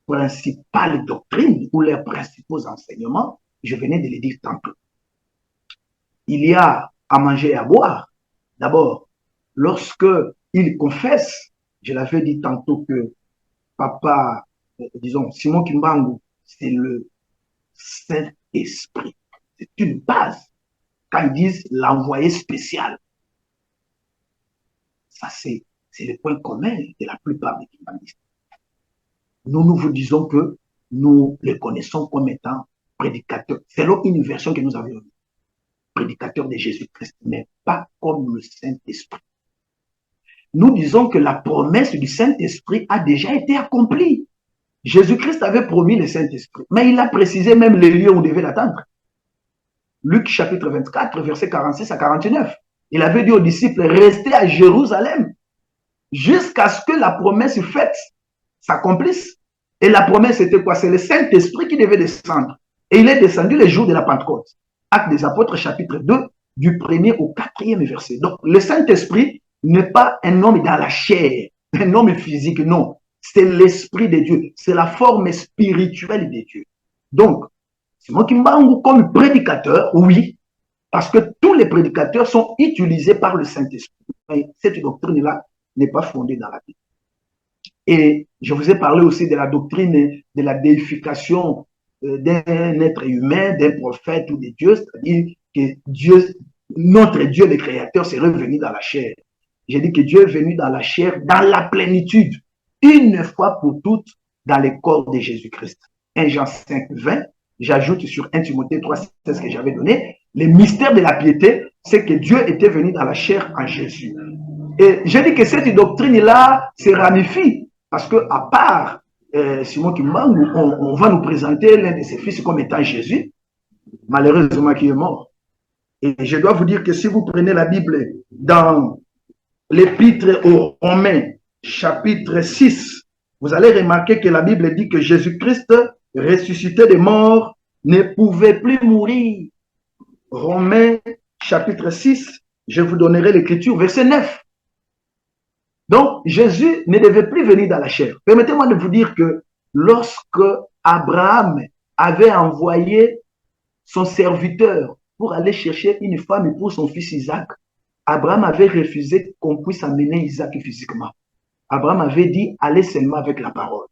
principale doctrine ou leurs principaux enseignements, je venais de les dire tantôt. Il y a à manger et à boire. D'abord, lorsque ils confessent, je l'avais dit tantôt que Papa, disons, Simon Kimbangu, c'est le Saint-Esprit. C'est une base. Quand ils disent l'envoyé spécial, ça c'est le point commun de la plupart des kimbanguistes. Nous vous disons que nous les connaissons comme étant prédicateurs, selon une version que nous avions eue. prédicateur de Jésus-Christ, mais pas comme le Saint-Esprit. Nous disons que la promesse du Saint-Esprit a déjà été accomplie. Jésus-Christ avait promis le Saint-Esprit, mais il a précisé même les lieux où on devait l'attendre. Luc chapitre 24, versets 46 à 49. Il avait dit aux disciples, restez à Jérusalem jusqu'à ce que la promesse faite s'accomplisse. Et la promesse était quoi? C'est le Saint-Esprit qui devait descendre. Et il est descendu le jour de la Pentecôte. Actes des Apôtres, chapitre 2, du 1er au 4e verset. Donc, le Saint-Esprit n'est pas un homme dans la chair, un homme physique, non. C'est l'Esprit de Dieu. C'est la forme spirituelle de Dieu. Donc, Simon Kimbangu, comme prédicateur, oui, parce que tous les prédicateurs sont utilisés par le Saint-Esprit. Mais cette doctrine-là n'est pas fondée dans la Bible. Et je vous ai parlé aussi de la doctrine de la déification d'un être humain, d'un prophète ou de Dieu, c'est-à-dire que Dieu, notre Dieu, le Créateur, serait venu dans la chair. J'ai dit que Dieu est venu dans la chair, dans la plénitude, une fois pour toutes, dans le corps de Jésus-Christ. 1 Jean 5, 20, j'ajoute sur 1 Timothée 3, c'est ce que j'avais donné, le mystère de la piété, c'est que Dieu était venu dans la chair en Jésus. Et j'ai dit que cette doctrine-là se ramifie, parce que à part Simon Kimbangu, on va nous présenter l'un de ses fils comme étant Jésus, malheureusement qui est mort. Et je dois vous dire que si vous prenez la Bible dans l'épître aux Romains, chapitre 6, vous allez remarquer que la Bible dit que Jésus-Christ, ressuscité des morts, ne pouvait plus mourir. Romains, chapitre 6, je vous donnerai l'écriture, verset 9. Donc, Jésus ne devait plus venir dans la chair. Permettez-moi de vous dire que lorsque Abraham avait envoyé son serviteur pour aller chercher une femme pour son fils Isaac, Abraham avait refusé qu'on puisse amener Isaac physiquement. Abraham avait dit, allez seulement avec la parole.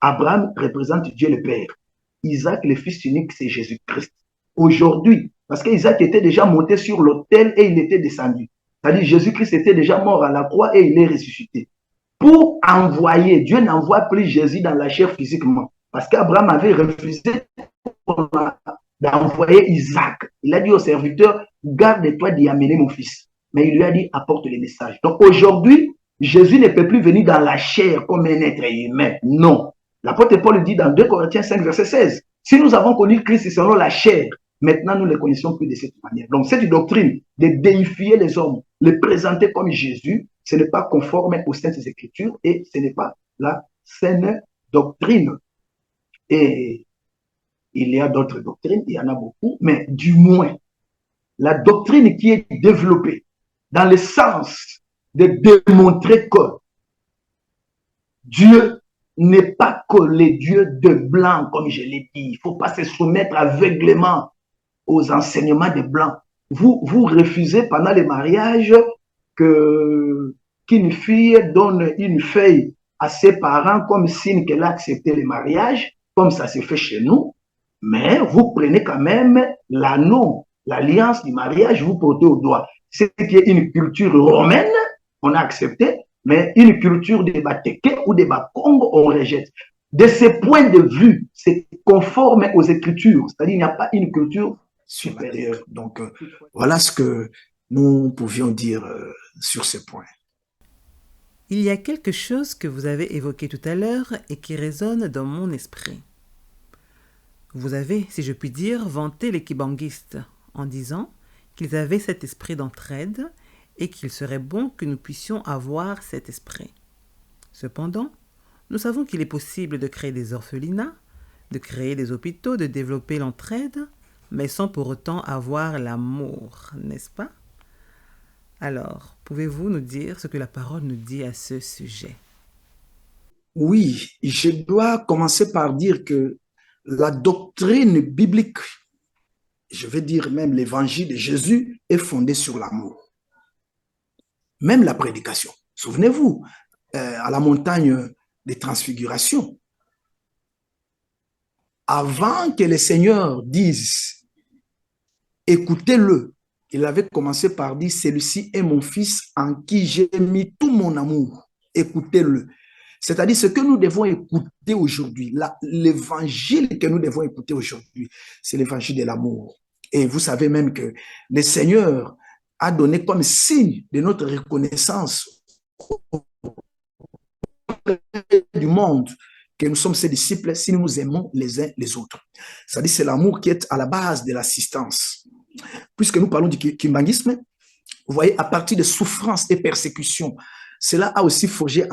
Abraham représente Dieu le Père. Isaac, le fils unique, c'est Jésus-Christ. Aujourd'hui, parce qu'Isaac était déjà monté sur l'autel et il était descendu. C'est-à-dire Jésus-Christ était déjà mort à la croix et il est ressuscité. Pour envoyer, Dieu n'envoie plus Jésus dans la chair physiquement. Parce qu'Abraham avait refusé d'envoyer Isaac. Il a dit au serviteur, garde-toi d'y amener mon fils. Mais il lui a dit, apporte les messages. Donc aujourd'hui, Jésus ne peut plus venir dans la chair comme un être humain. Non. L'apôtre Paul dit dans 2 Corinthiens 5, verset 16, si nous avons connu Christ selon la chair, maintenant nous ne le connaissons plus de cette manière. Donc cette doctrine de déifier les hommes, les présenter comme Jésus, ce n'est pas conforme aux saintes écritures et ce n'est pas la saine doctrine. Et il y a d'autres doctrines, il y en a beaucoup, mais du moins, la doctrine qui est développée dans le sens de démontrer que Dieu n'est pas que le Dieu de blanc, comme je l'ai dit. Il ne faut pas se soumettre aveuglément aux enseignements des blancs. Vous refusez pendant les mariages qu'une fille donne une feuille à ses parents comme signe qu'elle a accepté le mariage, comme ça se fait chez nous, mais vous prenez quand même l'anneau, l'alliance du mariage, vous portez au doigt. C'est qui est une culture romaine, on a accepté, mais une culture des Bateke ou des Bakongo, on rejette. De ce point de vue, c'est conforme aux Écritures, c'est-à-dire qu'il n'y a pas une culture supérieure. Donc, voilà ce que nous pouvions dire sur ce point. Il y a quelque chose que vous avez évoqué tout à l'heure et qui résonne dans mon esprit. Vous avez, si je puis dire, vanté les kibanguistes en disant qu'ils avaient cet esprit d'entraide et qu'il serait bon que nous puissions avoir cet esprit. Cependant, nous savons qu'il est possible de créer des orphelinats, de créer des hôpitaux, de développer l'entraide, mais sans pour autant avoir l'amour, n'est-ce pas? Alors, pouvez-vous nous dire ce que la parole nous dit à ce sujet? Oui, je dois commencer par dire que la doctrine biblique, je vais dire même l'évangile de Jésus, est fondée sur l'amour. Même la prédication. Souvenez-vous, à la montagne des transfigurations, avant que le Seigneur dise « écoutez-le », il avait commencé par dire « celui-ci est mon fils en qui j'ai mis tout mon amour, écoutez-le ». C'est-à-dire ce que nous devons écouter aujourd'hui, l'évangile que nous devons écouter aujourd'hui, c'est l'évangile de l'amour. Et vous savez même que le Seigneur a donné comme signe de notre reconnaissance du monde que nous sommes ses disciples si nous nous aimons les uns les autres. C'est-à-dire c'est l'amour qui est à la base de l'assistance. Puisque nous parlons du kimbangisme, vous voyez, à partir de souffrances et persécutions, cela a aussi forgé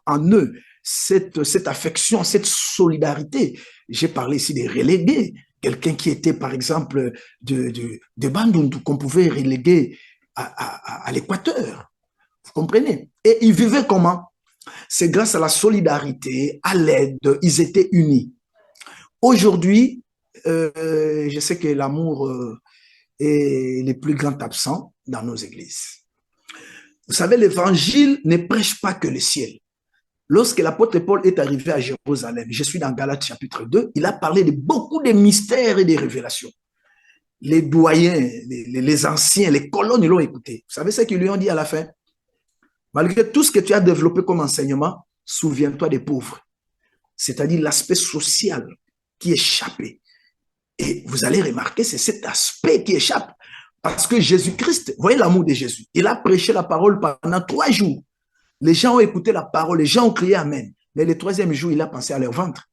en eux cette affection, cette solidarité. J'ai parlé ici des relégués, quelqu'un qui était par exemple de Bandundu qu'on pouvait reléguer à l'Équateur. Vous comprenez? Et ils vivaient comment? C'est grâce à la solidarité, à l'aide, ils étaient unis. Aujourd'hui, je sais que l'amour est le plus grand absent dans nos églises. Vous savez, l'évangile ne prêche pas que le ciel. Lorsque l'apôtre Paul est arrivé à Jérusalem, je suis dans Galates chapitre 2, il a parlé de beaucoup de mystères et de révélations. Les doyens, les anciens, les colonnes l'ont écouté. Vous savez ce qu'ils lui ont dit à la fin? Malgré tout ce que tu as développé comme enseignement, souviens-toi des pauvres. C'est-à-dire l'aspect social qui échappait. Et vous allez remarquer, c'est cet aspect qui échappe. Parce que Jésus-Christ, voyez l'amour de Jésus, il a prêché la parole pendant 3 jours. Les gens ont écouté la parole, les gens ont crié Amen. Mais le 3e jour, il a pensé à leur ventre.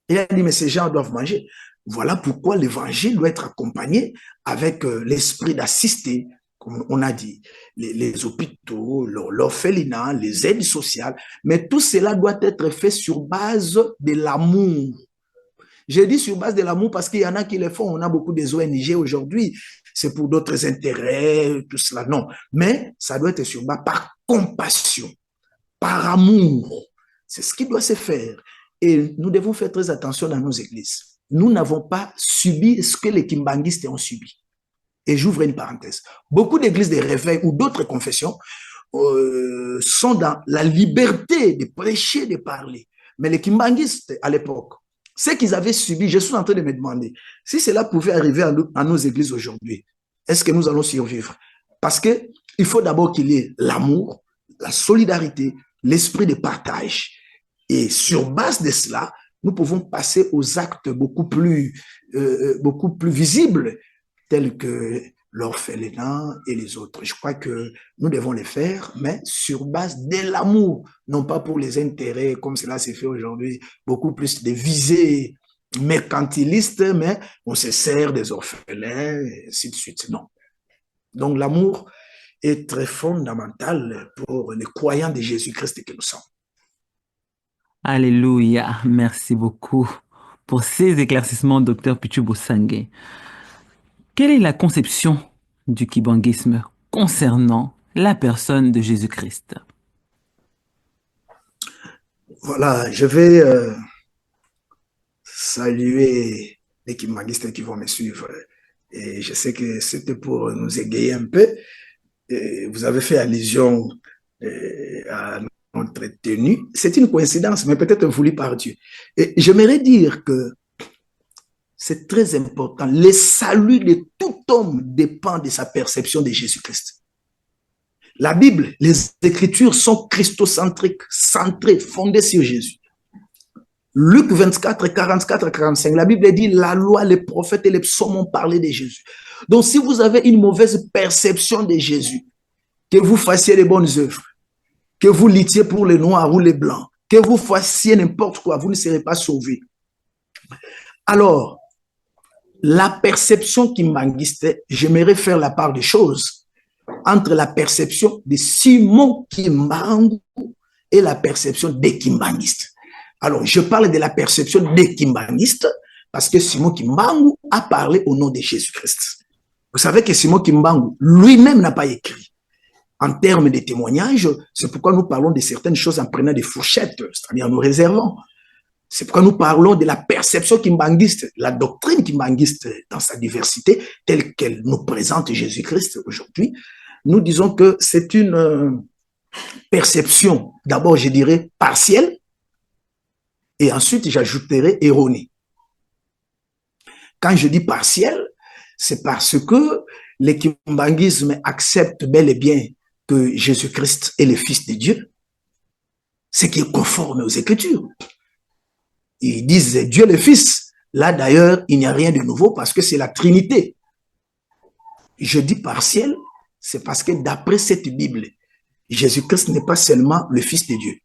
Il a dit, mais ces gens doivent manger. Voilà pourquoi l'évangile doit être accompagné avec l'esprit d'assister, comme on a dit, les hôpitaux, l'orphelinat, les aides sociales. Mais tout cela doit être fait sur base de l'amour. J'ai dit sur base de l'amour parce qu'il y en a qui le font. On a beaucoup des ONG aujourd'hui. C'est pour d'autres intérêts, tout cela. Non. Mais ça doit être sur base par compassion, par amour. C'est ce qui doit se faire. Et nous devons faire très attention dans nos églises. Nous n'avons pas subi ce que les kimbangistes ont subi. Et j'ouvre une parenthèse. Beaucoup d'églises de réveil ou d'autres confessions sont dans la liberté de prêcher, de parler. Mais les kimbangistes, à l'époque, ce qu'ils avaient subi, je suis en train de me demander, si cela pouvait arriver à nos églises aujourd'hui, est-ce que nous allons survivre? Parce qu'il faut d'abord qu'il y ait l'amour, la solidarité, l'esprit de partage. Et sur base de cela, nous pouvons passer aux actes beaucoup plus visibles, tels que l'orphelinat et les autres. Je crois que nous devons les faire, mais sur base de l'amour, non pas pour les intérêts, comme cela s'est fait aujourd'hui, beaucoup plus de visées mercantilistes, mais on se sert des orphelins, et ainsi de suite. Non. Donc l'amour est très fondamental pour les croyants de Jésus-Christ que nous sommes. Alléluia. Merci beaucoup pour ces éclaircissements, Dr Pichu Bosangue. Quelle est la conception du kibangisme concernant la personne de Jésus-Christ? Voilà, je vais saluer les kibangistes qui vont me suivre. Et je sais que c'était pour nous égayer un peu. Et vous avez fait allusion à notre tenue. C'est une coïncidence, mais peut-être voulue par Dieu. Et j'aimerais dire que c'est très important. Le salut de tout homme dépend de sa perception de Jésus-Christ. La Bible, les Écritures sont christocentriques, centrées, fondées sur Jésus. Luc 24, 44, 45, la Bible dit la loi, les prophètes et les psaumes ont parlé de Jésus. Donc si vous avez une mauvaise perception de Jésus, que vous fassiez les bonnes œuvres, que vous luttiez pour les noirs ou les blancs, que vous fassiez n'importe quoi, vous ne serez pas sauvés. Alors, la perception kimbanguiste, j'aimerais faire la part des choses entre la perception de Simon Kimbangu et la perception des kimbanguistes. Alors, je parle de la perception des kimbanguistes parce que Simon Kimbangu a parlé au nom de Jésus-Christ. Vous savez que Simon Kimbangu lui-même n'a pas écrit. En termes de témoignages, c'est pourquoi nous parlons de certaines choses en prenant des fourchettes, c'est-à-dire en nous réservant. C'est pourquoi nous parlons de la perception kimbanguiste, la doctrine kimbanguiste dans sa diversité, telle qu'elle nous présente Jésus-Christ aujourd'hui. Nous disons que c'est une perception, d'abord je dirais partielle, et ensuite j'ajouterai erronée. Quand je dis partielle, c'est parce que le kimbanguisme accepte bel et bien que Jésus-Christ est le Fils de Dieu, ce qui est conforme aux Écritures. Ils disent Dieu le Fils, Là, d'ailleurs, il n'y a rien de nouveau parce que c'est la Trinité. Je dis partiel, c'est parce que d'après cette Bible, Jésus-Christ n'est pas seulement le Fils de Dieu,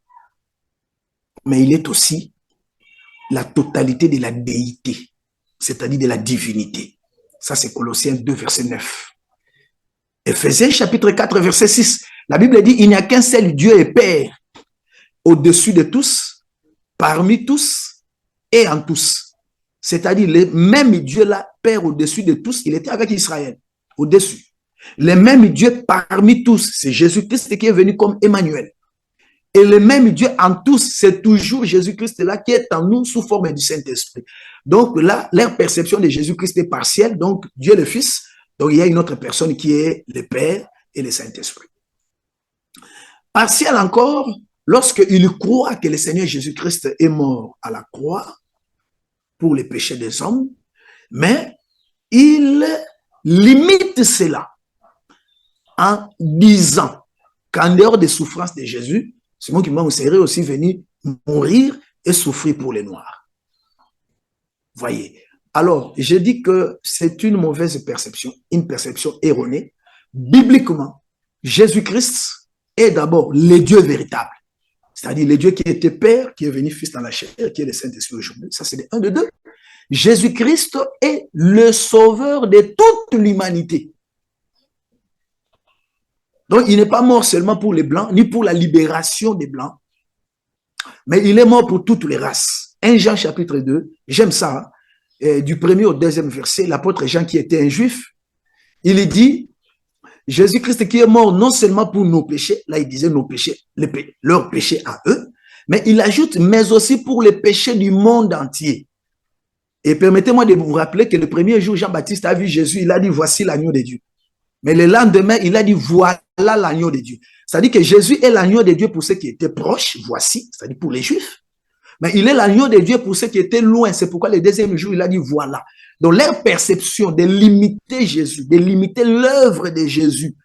mais il est aussi la totalité de la déité, c'est-à-dire de la divinité. Ça, c'est Colossiens 2, verset 9. Éphésiens chapitre 4, verset 6. La Bible dit, il n'y a qu'un seul Dieu et Père, au-dessus de tous, parmi tous et en tous. C'est-à-dire, le même Dieu là, Père au-dessus de tous, il était avec Israël, au-dessus. Le même Dieu parmi tous, c'est Jésus-Christ qui est venu comme Emmanuel. Et le même Dieu en tous, c'est toujours Jésus-Christ là qui est en nous sous forme du Saint-Esprit. Donc là, leur perception de Jésus-Christ est partielle, donc Dieu le Fils, donc il y a une autre personne qui est le Père et le Saint-Esprit. Partiel encore, lorsqu'ils croient que le Seigneur Jésus-Christ est mort à la croix pour les péchés des hommes, mais ils limitent cela en disant qu'en dehors des souffrances de Jésus, Simon Kimbangu serait aussi venu mourir et souffrir pour les Noirs. Voyez. Alors, je dis que c'est une mauvaise perception, une perception erronée. Bibliquement, Jésus-Christ est d'abord le Dieu véritable. C'est-à-dire le Dieu qui était Père, qui est venu Fils dans la chair, qui est le Saint-Esprit aujourd'hui. Ça, c'est un de deux. Jésus-Christ est le sauveur de toute l'humanité. Donc, il n'est pas mort seulement pour les Blancs, ni pour la libération des Blancs, mais il est mort pour toutes les races. 1 Jean chapitre 2, j'aime ça, du premier au deuxième verset, l'apôtre Jean qui était un juif, il dit, Jésus-Christ qui est mort non seulement pour nos péchés, là il disait nos péchés, leurs péchés à eux, mais il ajoute, mais aussi pour les péchés du monde entier. Et permettez-moi de vous rappeler que le premier jour, Jean-Baptiste a vu Jésus, il a dit, voici l'agneau de Dieu. Mais le lendemain, il a dit, voilà l'agneau de Dieu. C'est-à-dire que Jésus est l'agneau de Dieu pour ceux qui étaient proches, voici, c'est-à-dire pour les Juifs. Mais il est l'agneau de Dieu pour ceux qui étaient loin. C'est pourquoi le deuxième jour, il a dit, voilà. Donc, leur perception de limiter Jésus, de limiter l'œuvre de Jésus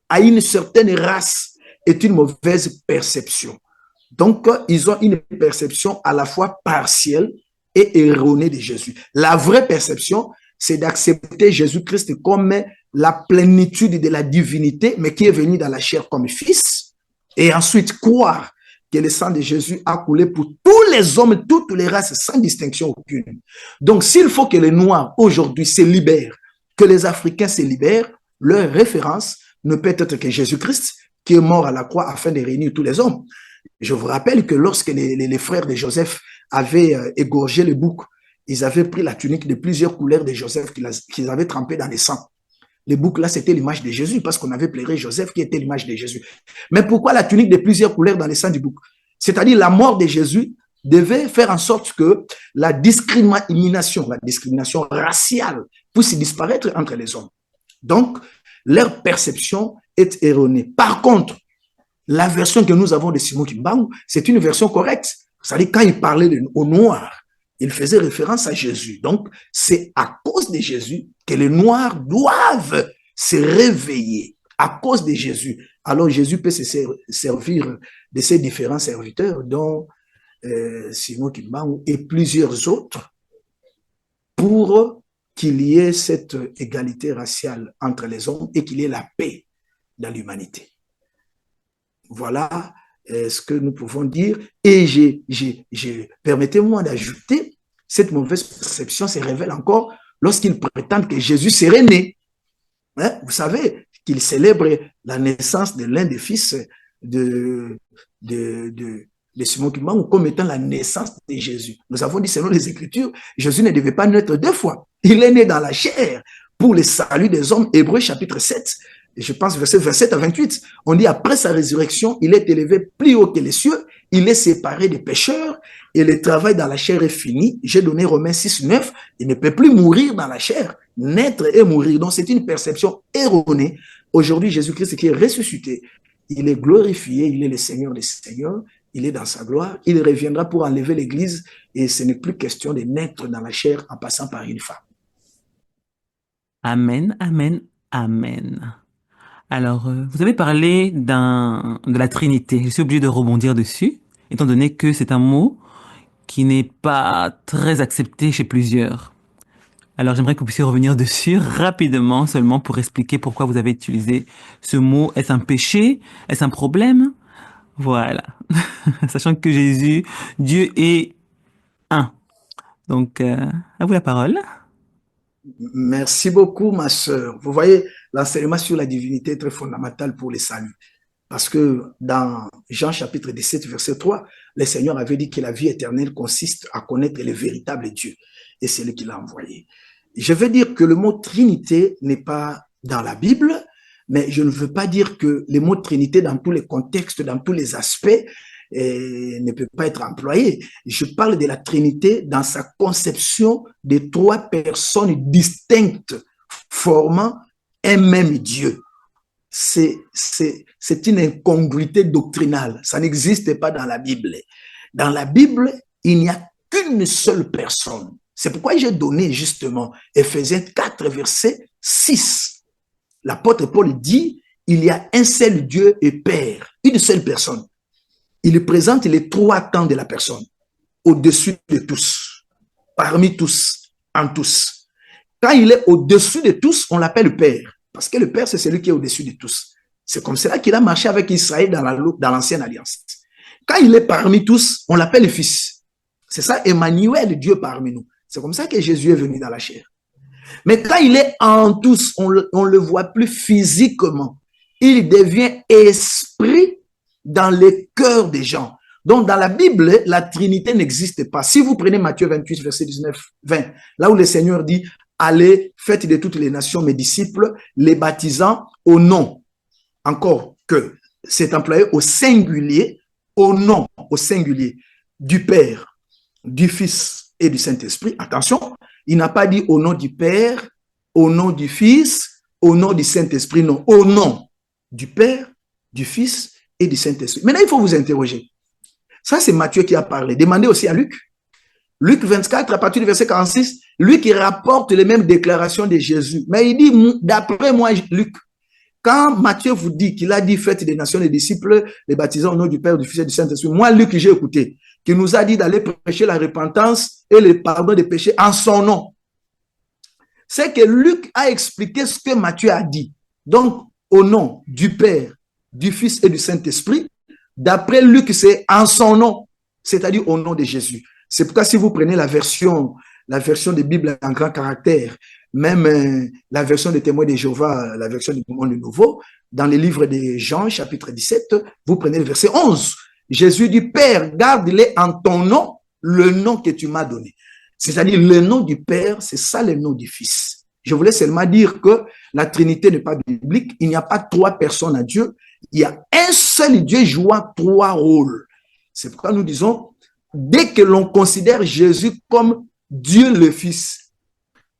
à une certaine race est une mauvaise perception. Donc, ils ont une perception à la fois partielle et erronée de Jésus. La vraie perception, c'est d'accepter Jésus-Christ comme la plénitude de la divinité, mais qui est venu dans la chair comme fils, et ensuite croire que le sang de Jésus a coulé pour tous les hommes, toutes les races, sans distinction aucune. Donc, s'il faut que les Noirs aujourd'hui se libèrent, que les Africains se libèrent, leur référence ne peut être que Jésus-Christ, qui est mort à la croix afin de réunir tous les hommes. Je vous rappelle que lorsque les frères de Joseph avaient égorgé le bouc, ils avaient pris la tunique de plusieurs couleurs de Joseph qu'ils avaient trempé dans le sang. Le bouc là, c'était l'image de Jésus parce qu'on avait pleuré Joseph qui était l'image de Jésus. Mais pourquoi la tunique de plusieurs couleurs dans le sang du bouc? C'est-à-dire la mort de Jésus devait faire en sorte que la discrimination raciale puisse disparaître entre les hommes. Donc, leur perception est erronée. Par contre, la version que nous avons de Simon Kimbangu, c'est une version correcte. C'est-à-dire quand il parlait aux Noirs, il faisait référence à Jésus. Donc, c'est à cause de Jésus que les Noirs doivent se réveiller. À cause de Jésus. Alors, Jésus peut se servir de ces différents serviteurs, dont Simon Kimbangu et plusieurs autres, pour qu'il y ait cette égalité raciale entre les hommes et qu'il y ait la paix dans l'humanité. Voilà ce que nous pouvons dire. Et permettez-moi d'ajouter, cette mauvaise perception se révèle encore lorsqu'ils prétendent que Jésus serait né. Hein? Vous savez qu'ils célèbrent la naissance de l'un des fils de Simon Kimbangu comme étant la naissance de Jésus. Nous avons dit, selon les Écritures, Jésus ne devait pas naître deux fois. Il est né dans la chair pour le salut des hommes. Hébreux chapitre 7, et je pense verset 27 à 28, on dit après sa résurrection, il est élevé plus haut que les cieux, il est séparé des pécheurs et le travail dans la chair est fini. J'ai donné Romains 6, 9, il ne peut plus mourir dans la chair, naître et mourir. Donc c'est une perception erronée. Aujourd'hui, Jésus-Christ qui est ressuscité, il est glorifié, il est le Seigneur des Seigneurs, il est dans sa gloire, il reviendra pour enlever l'Église et ce n'est plus question de naître dans la chair en passant par une femme. Amen, amen, amen. Alors, vous avez parlé de la Trinité. Je suis obligé de rebondir dessus, étant donné que c'est un mot qui n'est pas très accepté chez plusieurs. Alors j'aimerais que vous puissiez revenir dessus rapidement seulement pour expliquer pourquoi vous avez utilisé ce mot. Est-ce un péché? Est-ce un problème? Voilà. Sachant que Jésus, Dieu est un. Donc, à vous la parole. Merci beaucoup, ma sœur. Vous voyez, l'enseignement sur la divinité est très fondamental pour les saluts. Parce que dans Jean chapitre 17, verset 3, le Seigneur avait dit que la vie éternelle consiste à connaître le véritable Dieu. Et c'est lui qui l'a envoyé. Je veux dire que le mot Trinité n'est pas dans la Bible, mais je ne veux pas dire que le mot Trinité dans tous les contextes, dans tous les aspects, ne peut pas être employé. Je parle de la Trinité dans sa conception de trois personnes distinctes formant un même Dieu. C'est une incongruité doctrinale. Ça n'existe pas dans la Bible. Dans la Bible, il n'y a qu'une seule personne. C'est pourquoi j'ai donné justement Ephésiens 4, verset 6. L'apôtre Paul dit, il y a un seul Dieu et Père, une seule personne. Il présente les trois temps de la personne, au-dessus de tous, parmi tous, en tous. Quand il est au-dessus de tous, on l'appelle Père, parce que le Père, c'est celui qui est au-dessus de tous. C'est comme cela qu'il a marché avec Israël dans l'ancienne alliance. Quand il est parmi tous, on l'appelle Fils. C'est ça, Emmanuel, Dieu parmi nous. C'est comme ça que Jésus est venu dans la chair. Mais quand il est en tous, on le voit plus physiquement. Il devient esprit dans les cœurs des gens. Donc, dans la Bible, la Trinité n'existe pas. Si vous prenez Matthieu 28, verset 19-20, là où le Seigneur dit, allez, faites de toutes les nations mes disciples, les baptisant au nom. Encore que c'est employé au singulier, au nom, au singulier, du Père, du Fils et du Saint-Esprit. Attention, il n'a pas dit au nom du Père, au nom du Fils, au nom du Saint-Esprit, non, au nom du Père, du Fils et du Saint-Esprit. Maintenant, il faut vous interroger. Ça, c'est Matthieu qui a parlé. Demandez aussi à Luc. Luc 24, à partir du verset 46, lui qui rapporte les mêmes déclarations de Jésus. Mais il dit, d'après moi, Luc, quand Matthieu vous dit qu'il a dit, faites des nations les disciples, les baptisants au nom du Père, du Fils et du Saint-Esprit, moi, Luc, j'ai écouté, qui nous a dit d'aller prêcher la repentance et le pardon des péchés en son nom. C'est que Luc a expliqué ce que Matthieu a dit. Donc, au nom du Père, du Fils et du Saint-Esprit, d'après Luc, c'est en son nom, c'est-à-dire au nom de Jésus. C'est pourquoi si vous prenez la version des Bibles en grand caractère, même la version des témoins de Jéhovah, la version du Monde Nouveau, dans les livres de Jean, chapitre 17, vous prenez le verset 11. Jésus dit, Père, garde-les en ton nom, le nom que tu m'as donné. C'est-à-dire le nom du Père, c'est ça le nom du Fils. Je voulais seulement dire que la Trinité n'est pas biblique, il n'y a pas trois personnes à Dieu, il y a un seul Dieu jouant trois rôles. C'est pourquoi nous disons, dès que l'on considère Jésus comme Dieu le Fils,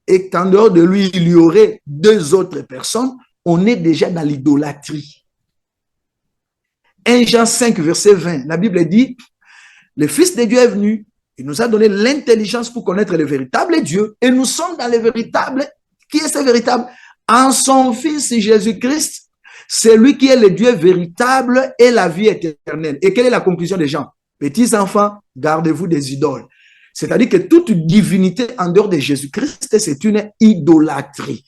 et qu'en dehors de lui, il y aurait deux autres personnes, on est déjà dans l'idolâtrie. 1 Jean 5, verset 20, la Bible dit, le Fils de Dieu est venu, il nous a donné l'intelligence pour connaître le véritable Dieu, et nous sommes dans le véritable. Qui est ce véritable? En son Fils Jésus-Christ, c'est lui qui est le Dieu véritable et la vie éternelle. Et quelle est la conclusion des gens? Petits enfants, gardez-vous des idoles. C'est-à-dire que toute divinité en dehors de Jésus-Christ, c'est une idolâtrie.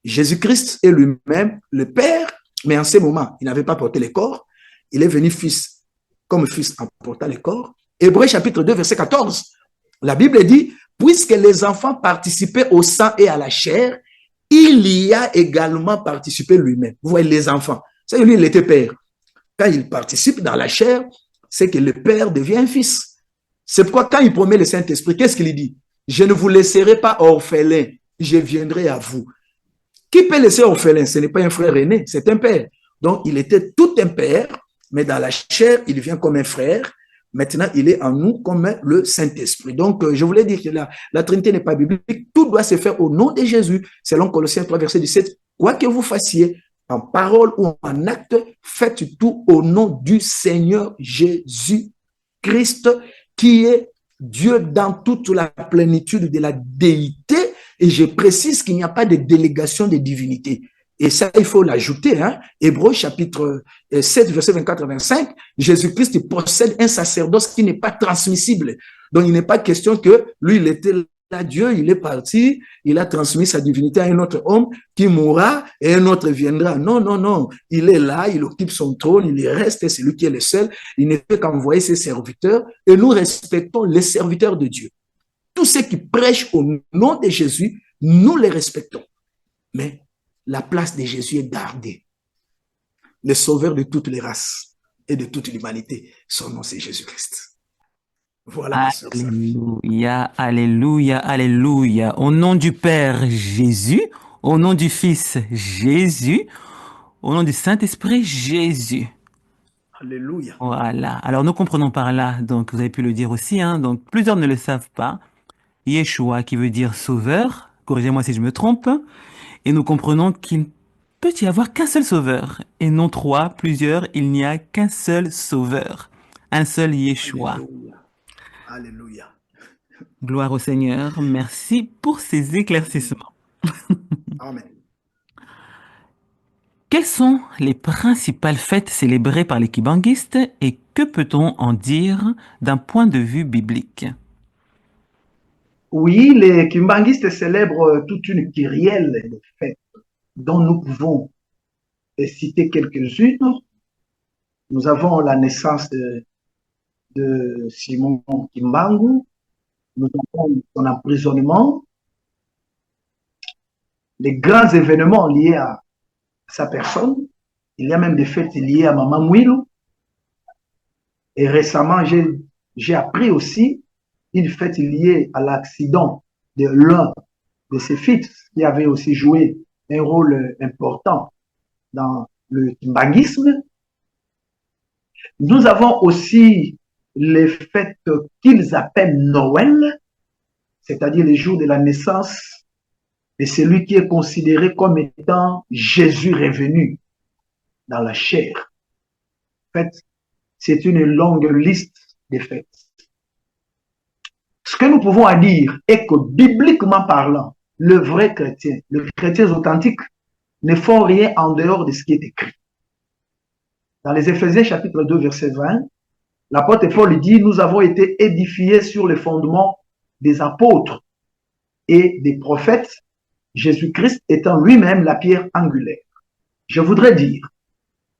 Jésus-Christ est lui-même le Père, mais en ce moment, il n'avait pas porté le corps. Il est venu fils, comme fils en portant le corps. Hébreux chapitre 2, verset 14. La Bible dit, puisque les enfants participaient au sang et à la chair, il y a également participé lui-même. Vous voyez, les enfants. C'est lui, il était père. Quand il participe dans la chair, c'est que le père devient un fils. C'est pourquoi quand il promet le Saint-Esprit, qu'est-ce qu'il dit? Je ne vous laisserai pas orphelin, je viendrai à vous. Qui peut laisser orphelin? Ce n'est pas un frère aîné, c'est un père. Donc, il était tout un père, mais dans la chair, il vient comme un frère. Maintenant, il est en nous comme le Saint-Esprit. Donc, je voulais dire que la Trinité n'est pas biblique. Tout doit se faire au nom de Jésus. Selon Colossiens 3, verset 17, quoi que vous fassiez, en parole ou en acte, faites tout au nom du Seigneur Jésus-Christ, qui est Dieu dans toute la plénitude de la déité. Et je précise qu'il n'y a pas de délégation de divinité. Et ça, il faut l'ajouter, hein. Hébreux chapitre 7, verset 24 à 25, Jésus-Christ possède un sacerdoce qui n'est pas transmissible. Donc, il n'est pas question que lui, il était là, Dieu, il est parti, il a transmis sa divinité à un autre homme qui mourra et un autre viendra. Non, non, non. Il est là, il occupe son trône, il y reste, c'est lui qui est le seul. Il ne fait qu'envoyer ses serviteurs et nous respectons les serviteurs de Dieu. Tous ceux qui prêchent au nom de Jésus, nous les respectons. Mais la place de Jésus est gardée. Le sauveur de toutes les races et de toute l'humanité, son nom c'est Jésus-Christ. Voilà, ma sœur Safi. Alléluia, alléluia, alléluia. Au nom du Père Jésus, au nom du Fils Jésus, au nom du Saint-Esprit Jésus. Alléluia. Voilà. Alors nous comprenons par là, donc vous avez pu le dire aussi, hein, donc plusieurs ne le savent pas. Yeshua qui veut dire sauveur, corrigez-moi si je me trompe, et nous comprenons qu'il peut y avoir qu'un seul sauveur, et non trois, plusieurs, il n'y a qu'un seul sauveur, un seul Yeshua. Alléluia. Alléluia. Gloire au Seigneur, merci pour ces éclaircissements. Amen. Quelles sont les principales fêtes célébrées par les kibanguistes et que peut-on en dire d'un point de vue biblique? Oui, les kimbanguistes célèbrent toute une kyrielle de fêtes dont nous pouvons citer quelques-unes. Nous avons la naissance de Simon Kimbangu, nous avons son emprisonnement, les grands événements liés à sa personne. Il y a même des fêtes liées à Maman Mouilou. Et récemment, j'ai appris aussi une fête liée à l'accident de l'un de ses fils qui avait aussi joué un rôle important dans le kimbanguisme. Nous avons aussi les fêtes qu'ils appellent Noël, c'est-à-dire les jours de la naissance de celui qui est considéré comme étant Jésus revenu dans la chair. En fait, c'est une longue liste de fêtes. Ce que nous pouvons dire est que, bibliquement parlant, le vrai chrétien, les chrétiens authentiques, ne font rien en dehors de ce qui est écrit. Dans les Éphésiens chapitre 2, verset 20, l'apôtre Paul dit, nous avons été édifiés sur les fondements des apôtres et des prophètes, Jésus-Christ étant lui-même la pierre angulaire. Je voudrais dire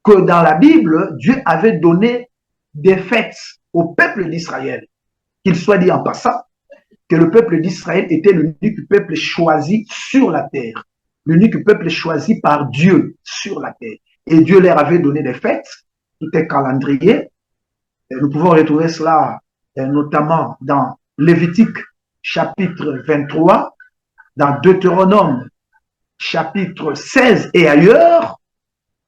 que dans la Bible, Dieu avait donné des fêtes au peuple d'Israël. Qu'il soit dit en passant que le peuple d'Israël était l'unique peuple choisi sur la terre, l'unique peuple choisi par Dieu sur la terre. Et Dieu leur avait donné des fêtes, tout est calendrier. Et nous pouvons retrouver cela notamment dans Lévitique chapitre 23, dans Deutéronome chapitre 16 et ailleurs.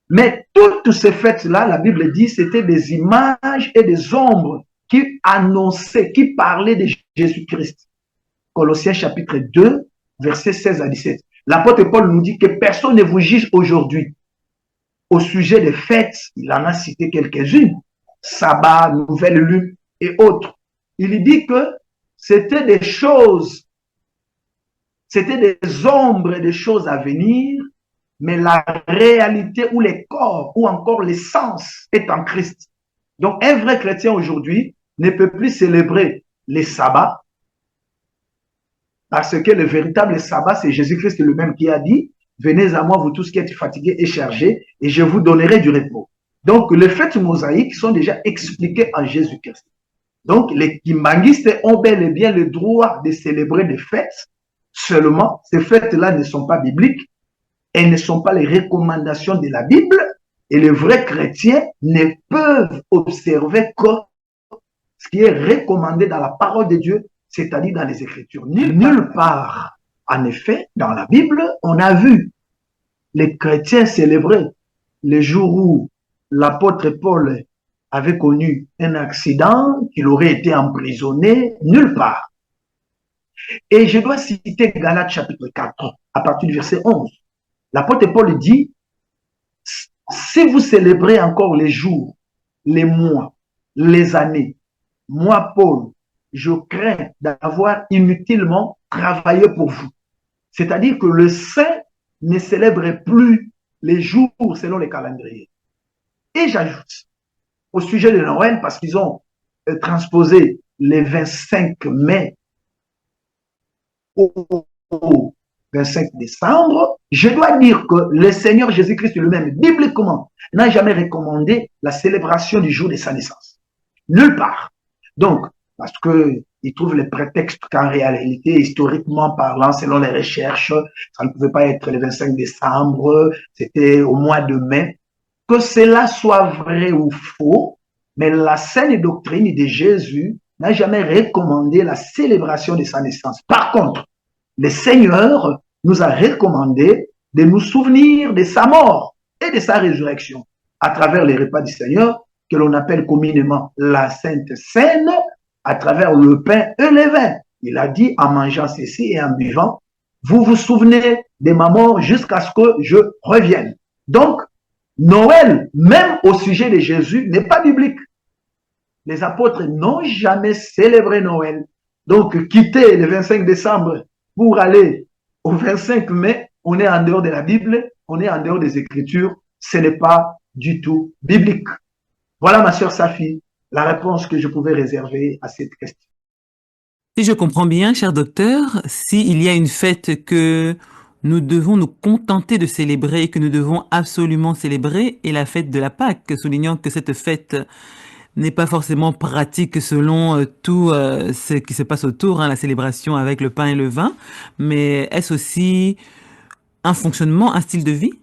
Mais toutes ces fêtes-là, la Bible dit, c'était des images et des ombres qui annonçaient, qui parlaient de Jésus-Christ. Colossiens chapitre 2, versets 16 à 17. L'apôtre Paul nous dit que personne ne vous juge aujourd'hui. Au sujet des fêtes, il en a cité quelques-unes. Sabbat, nouvelle lune et autres. Il dit que c'était des choses, c'était des ombres et des choses à venir, mais la réalité ou les corps ou encore l'essence est en Christ. Donc un vrai chrétien aujourd'hui ne peut plus célébrer les sabbats parce que le véritable sabbat, c'est Jésus-Christ lui-même qui a dit « Venez à moi, vous tous qui êtes fatigués et chargés, et je vous donnerai du repos. » Donc les fêtes mosaïques sont déjà expliquées en Jésus-Christ. Donc les kimbanguistes ont bel et bien le droit de célébrer des fêtes, seulement ces fêtes-là ne sont pas bibliques, elles ne sont pas les recommandations de la Bible, et les vrais chrétiens ne peuvent observer que ce qui est recommandé dans la parole de Dieu, c'est-à-dire dans les Écritures. Nulle part, en effet, dans la Bible, on a vu les chrétiens célébrer les jours où l'apôtre Paul avait connu un accident, qu'il aurait été emprisonné, nulle part. Et je dois citer Galates chapitre 4, à partir du verset 11. L'apôtre Paul dit, si vous célébrez encore les jours, les mois, les années, moi, Paul, je crains d'avoir inutilement travaillé pour vous. C'est-à-dire que le saint ne célèbre plus les jours selon les calendriers. Et j'ajoute, au sujet de Noël, parce qu'ils ont transposé le 25 mai au 25 décembre, je dois dire que le Seigneur Jésus-Christ lui-même, bibliquement, n'a jamais recommandé la célébration du jour de sa naissance. Nulle part. Donc, parce qu'il trouve le prétexte qu'en réalité, historiquement parlant, selon les recherches, ça ne pouvait pas être le 25 décembre, c'était au mois de mai. Que cela soit vrai ou faux, mais la saine doctrine de Jésus n'a jamais recommandé la célébration de sa naissance. Par contre, le Seigneur nous a recommandé de nous souvenir de sa mort et de sa résurrection à travers les repas du Seigneur, que l'on appelle communément la Sainte Seine, à travers le pain et le vin. Il a dit, en mangeant ceci et en buvant, vous vous souvenez de ma mort jusqu'à ce que je revienne. Donc, Noël, même au sujet de Jésus, n'est pas biblique. Les apôtres n'ont jamais célébré Noël. Donc, quitter le 25 décembre pour aller au 25 mai, on est en dehors de la Bible, on est en dehors des Écritures, ce n'est pas du tout biblique. Voilà, ma sœur Safi, la réponse que je pouvais réserver à cette question. Si je comprends bien, cher docteur, s'il y a une fête que nous devons nous contenter de célébrer et que nous devons absolument célébrer, est la fête de la Pâque, soulignant que cette fête n'est pas forcément pratique selon tout ce qui se passe autour, la célébration avec le pain et le vin, mais est-ce aussi un fonctionnement, un style de vie?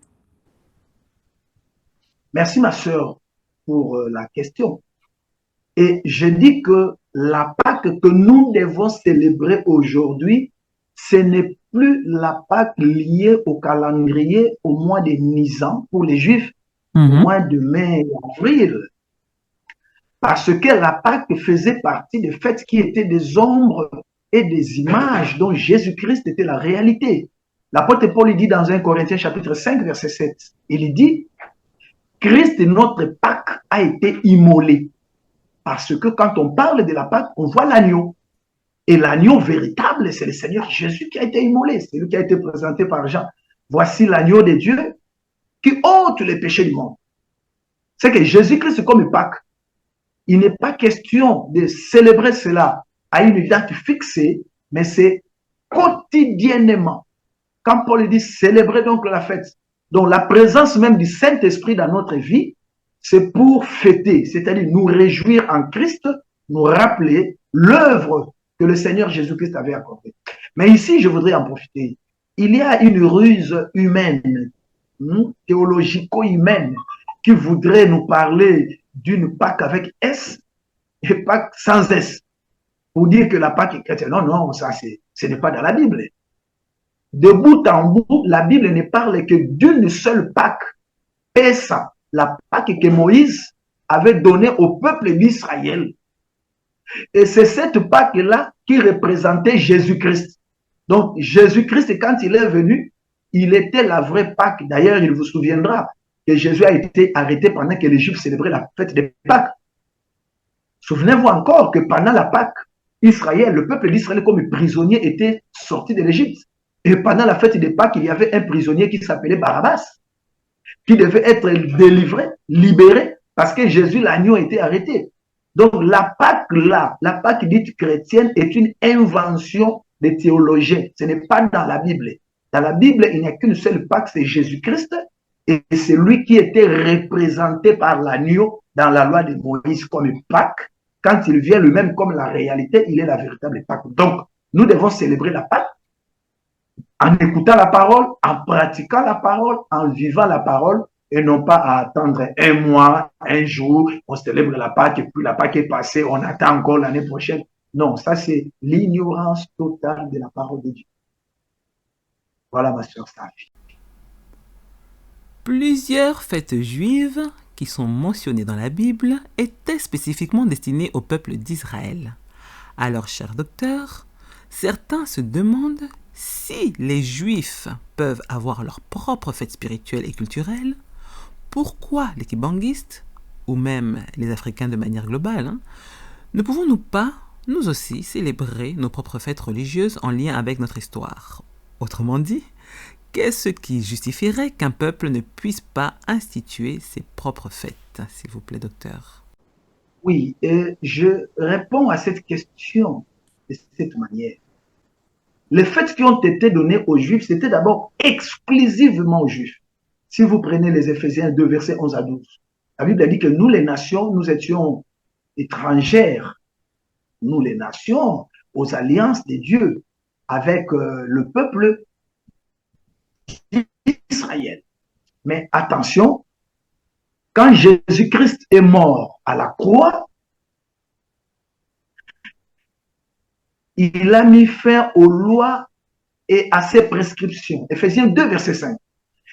Merci, ma sœur, pour la question. Et je dis que la Pâque que nous devons célébrer aujourd'hui, ce n'est plus la Pâque liée au calendrier au mois de Nisan pour les Juifs, au mois de mai et avril. Parce que la Pâque faisait partie des fêtes qui étaient des ombres et des images dont Jésus-Christ était la réalité. L'apôtre Paul dit dans 1 Corinthiens chapitre 5, verset 7, il dit, Christ, notre Pâque, a été immolé. Parce que quand on parle de la Pâque, on voit l'agneau. Et l'agneau véritable, c'est le Seigneur Jésus qui a été immolé. C'est lui qui a été présenté par Jean. Voici l'agneau de Dieu qui ôte les péchés du monde. C'est que Jésus-Christ, comme Pâque, il n'est pas question de célébrer cela à une date fixée, mais c'est quotidiennement. Quand Paul dit célébrer donc la fête, donc la présence même du Saint-Esprit dans notre vie, c'est pour fêter, c'est-à-dire nous réjouir en Christ, nous rappeler l'œuvre que le Seigneur Jésus-Christ avait accordée. Mais ici, je voudrais en profiter. Il y a une ruse humaine, théologico-humaine, qui voudrait nous parler d'une Pâque avec S et Pâque sans S. Pour dire que la Pâque est chrétienne. Non, non, ça, ce n'est pas dans la Bible. De bout en bout, la Bible ne parle que d'une seule Pâque. Pessa, la Pâque que Moïse avait donnée au peuple d'Israël. Et c'est cette Pâque-là qui représentait Jésus-Christ. Donc, Jésus-Christ, quand il est venu, il était la vraie Pâque. D'ailleurs, il vous souviendra que Jésus a été arrêté pendant que les Juifs célébraient la fête de Pâques. Souvenez-vous encore que pendant la Pâque, Israël, le peuple d'Israël comme prisonnier était sorti de l'Égypte. Et pendant la fête de Pâques, il y avait un prisonnier qui s'appelait Barabbas, qui devait être délivré, libéré, parce que Jésus, l'agneau, était arrêté. Donc la Pâque là, la Pâque dite chrétienne est une invention des théologiens. Ce n'est pas dans la Bible. Dans la Bible, il n'y a qu'une seule Pâque, c'est Jésus-Christ, et c'est lui qui était représenté par l'agneau dans la loi de Moïse comme Pâque. Quand il vient lui-même comme la réalité, il est la véritable Pâque. Donc, nous devons célébrer la Pâque en écoutant la parole, en pratiquant la parole, en vivant la parole, et non pas à attendre un mois, un jour, on célèbre la Pâque, et puis la Pâque est passée, on attend encore l'année prochaine. Non, ça c'est l'ignorance totale de la parole de Dieu. Voilà ma sœur Safi. Plusieurs fêtes juives qui sont mentionnées dans la Bible étaient spécifiquement destinées au peuple d'Israël. Alors, cher docteur, certains se demandent si les Juifs peuvent avoir leur propre fête spirituelle et culturelle, pourquoi les kibanguistes, ou même les Africains de manière globale, ne pouvons-nous pas, nous aussi, célébrer nos propres fêtes religieuses en lien avec notre histoire? Autrement dit, qu'est-ce qui justifierait qu'un peuple ne puisse pas instituer ses propres fêtes, s'il vous plaît, docteur? Oui, et je réponds à cette question de cette manière. Les fêtes qui ont été données aux Juifs, c'était d'abord exclusivement aux Juifs. Si vous prenez les Éphésiens 2, versets 11 à 12, la Bible a dit que nous, les nations, nous étions étrangères, nous, les nations, aux alliances de Dieu avec le peuple d'Israël. Mais attention, quand Jésus-Christ est mort à la croix, il a mis fin aux lois et à ses prescriptions. Éphésiens 2, verset 5.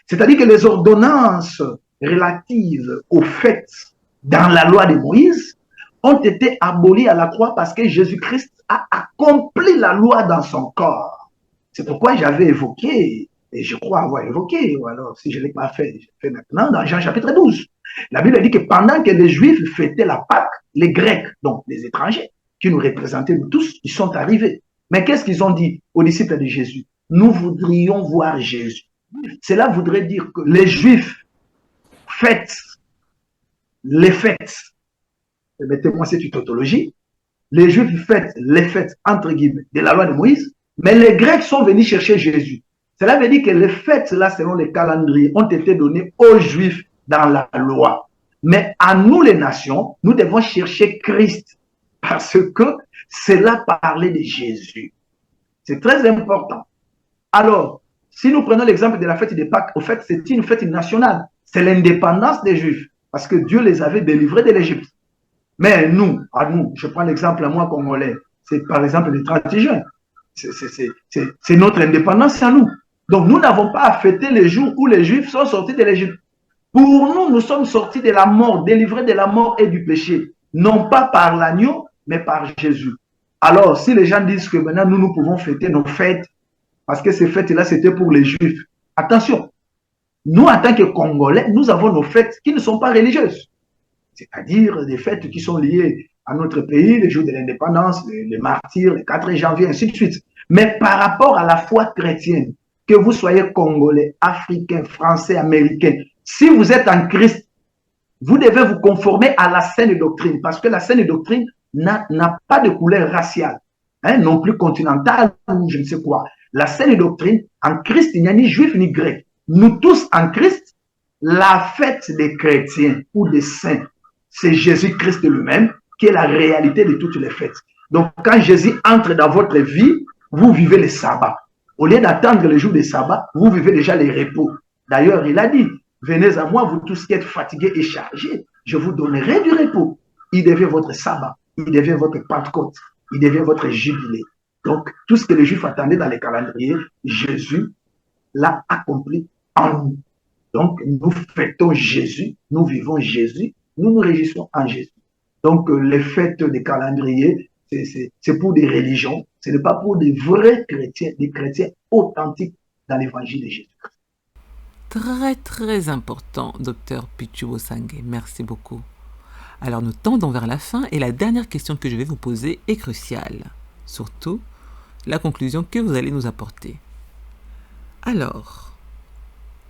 C'est-à-dire que les ordonnances relatives aux fêtes dans la loi de Moïse ont été abolies à la croix parce que Jésus-Christ a accompli la loi dans son corps. C'est pourquoi j'avais évoqué, et je crois avoir évoqué, ou alors si je ne l'ai pas fait, je fais maintenant dans Jean chapitre 12. La Bible dit que pendant que les Juifs fêtaient la Pâque, les Grecs, donc les étrangers, qui nous représentaient nous tous, ils sont arrivés. Mais qu'est-ce qu'ils ont dit aux disciples de Jésus? Nous voudrions voir Jésus. Cela voudrait dire que les Juifs fêtent les fêtes. Mettez-moi cette tautologie. Les Juifs fêtent les fêtes, entre guillemets, de la loi de Moïse, mais les Grecs sont venus chercher Jésus. Cela veut dire que les fêtes, là, selon les calendriers, ont été données aux Juifs dans la loi. Mais à nous, les nations, nous devons chercher Christ parce que cela parlait de Jésus. C'est très important. Alors, si nous prenons l'exemple de la fête des Pâques, au fait, c'est une fête nationale. C'est l'indépendance des Juifs parce que Dieu les avait délivrés de l'Égypte. Mais nous, je prends l'exemple à moi congolais, c'est par exemple le 30 juin. C'est notre indépendance à nous. Donc nous n'avons pas à fêter les jours où les Juifs sont sortis de l'Égypte. Pour nous, nous sommes sortis de la mort, délivrés de la mort et du péché. Non pas par l'agneau, mais par Jésus. Alors, si les gens disent que maintenant nous pouvons fêter nos fêtes, parce que ces fêtes-là, c'était pour les Juifs. Attention, nous, en tant que Congolais, nous avons nos fêtes qui ne sont pas religieuses. C'est-à-dire des fêtes qui sont liées à notre pays, les jours de l'indépendance, les martyrs, le 4 janvier, ainsi de suite. Mais par rapport à la foi chrétienne, que vous soyez Congolais, Africain, Français, Américain, si vous êtes en Christ, vous devez vous conformer à la saine doctrine, parce que la saine doctrine n'a pas de couleur raciale, non plus continentale ou je ne sais quoi. La saine doctrine, en Christ, il n'y a ni juif ni grec. Nous tous en Christ, la fête des chrétiens ou des saints, c'est Jésus-Christ lui-même qui est la réalité de toutes les fêtes. Donc, quand Jésus entre dans votre vie, vous vivez le sabbat. Au lieu d'attendre le jour des sabbats, vous vivez déjà les repos. D'ailleurs, il a dit, venez à moi, vous tous qui êtes fatigués et chargés, je vous donnerai du repos. Il devient votre sabbat, il devient votre Pentecôte, il devient votre jubilé. Donc, tout ce que les Juifs attendaient dans les calendriers, Jésus l'a accompli en nous. Donc, nous fêtons Jésus, nous vivons Jésus, nous nous réjouissons en Jésus. Donc, les fêtes des calendriers, c'est pour des religions, ce n'est pas pour des vrais chrétiens, des chrétiens authentiques dans l'évangile de Jésus. Très, très important, docteur Pichu-Bosangue. Merci beaucoup. Alors, nous tendons vers la fin et la dernière question que je vais vous poser est cruciale. Surtout, la conclusion que vous allez nous apporter. Alors,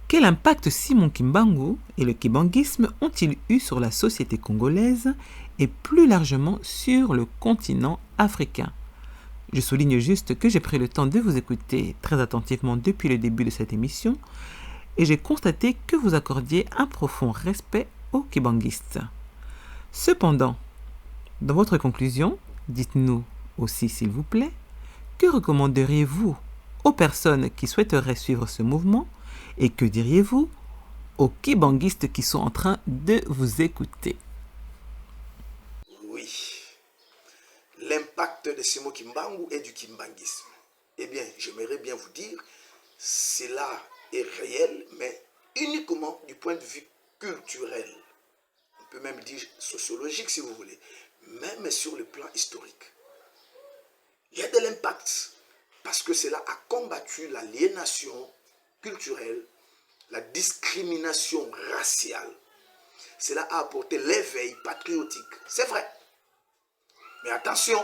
quel impact Simon Kimbangu et le kibanguisme ont-ils eu sur la société congolaise et plus largement sur le continent africain? Je souligne juste que j'ai pris le temps de vous écouter très attentivement depuis le début de cette émission et j'ai constaté que vous accordiez un profond respect aux kibanguistes. Cependant, dans votre conclusion, dites-nous aussi s'il vous plaît, que recommanderiez-vous aux personnes qui souhaiteraient suivre ce mouvement et que diriez-vous aux kibanguistes qui sont en train de vous écouter? Oui, l'impact de Simon Kimbangu et du kimbanguisme. Eh bien, j'aimerais bien vous dire, cela est réel, mais uniquement du point de vue culturel. On peut même dire sociologique si vous voulez, même sur le plan historique. Il y a de l'impact parce que cela a combattu l'aliénation culturelle, la discrimination raciale. Cela a apporté l'éveil patriotique. C'est vrai. Mais attention,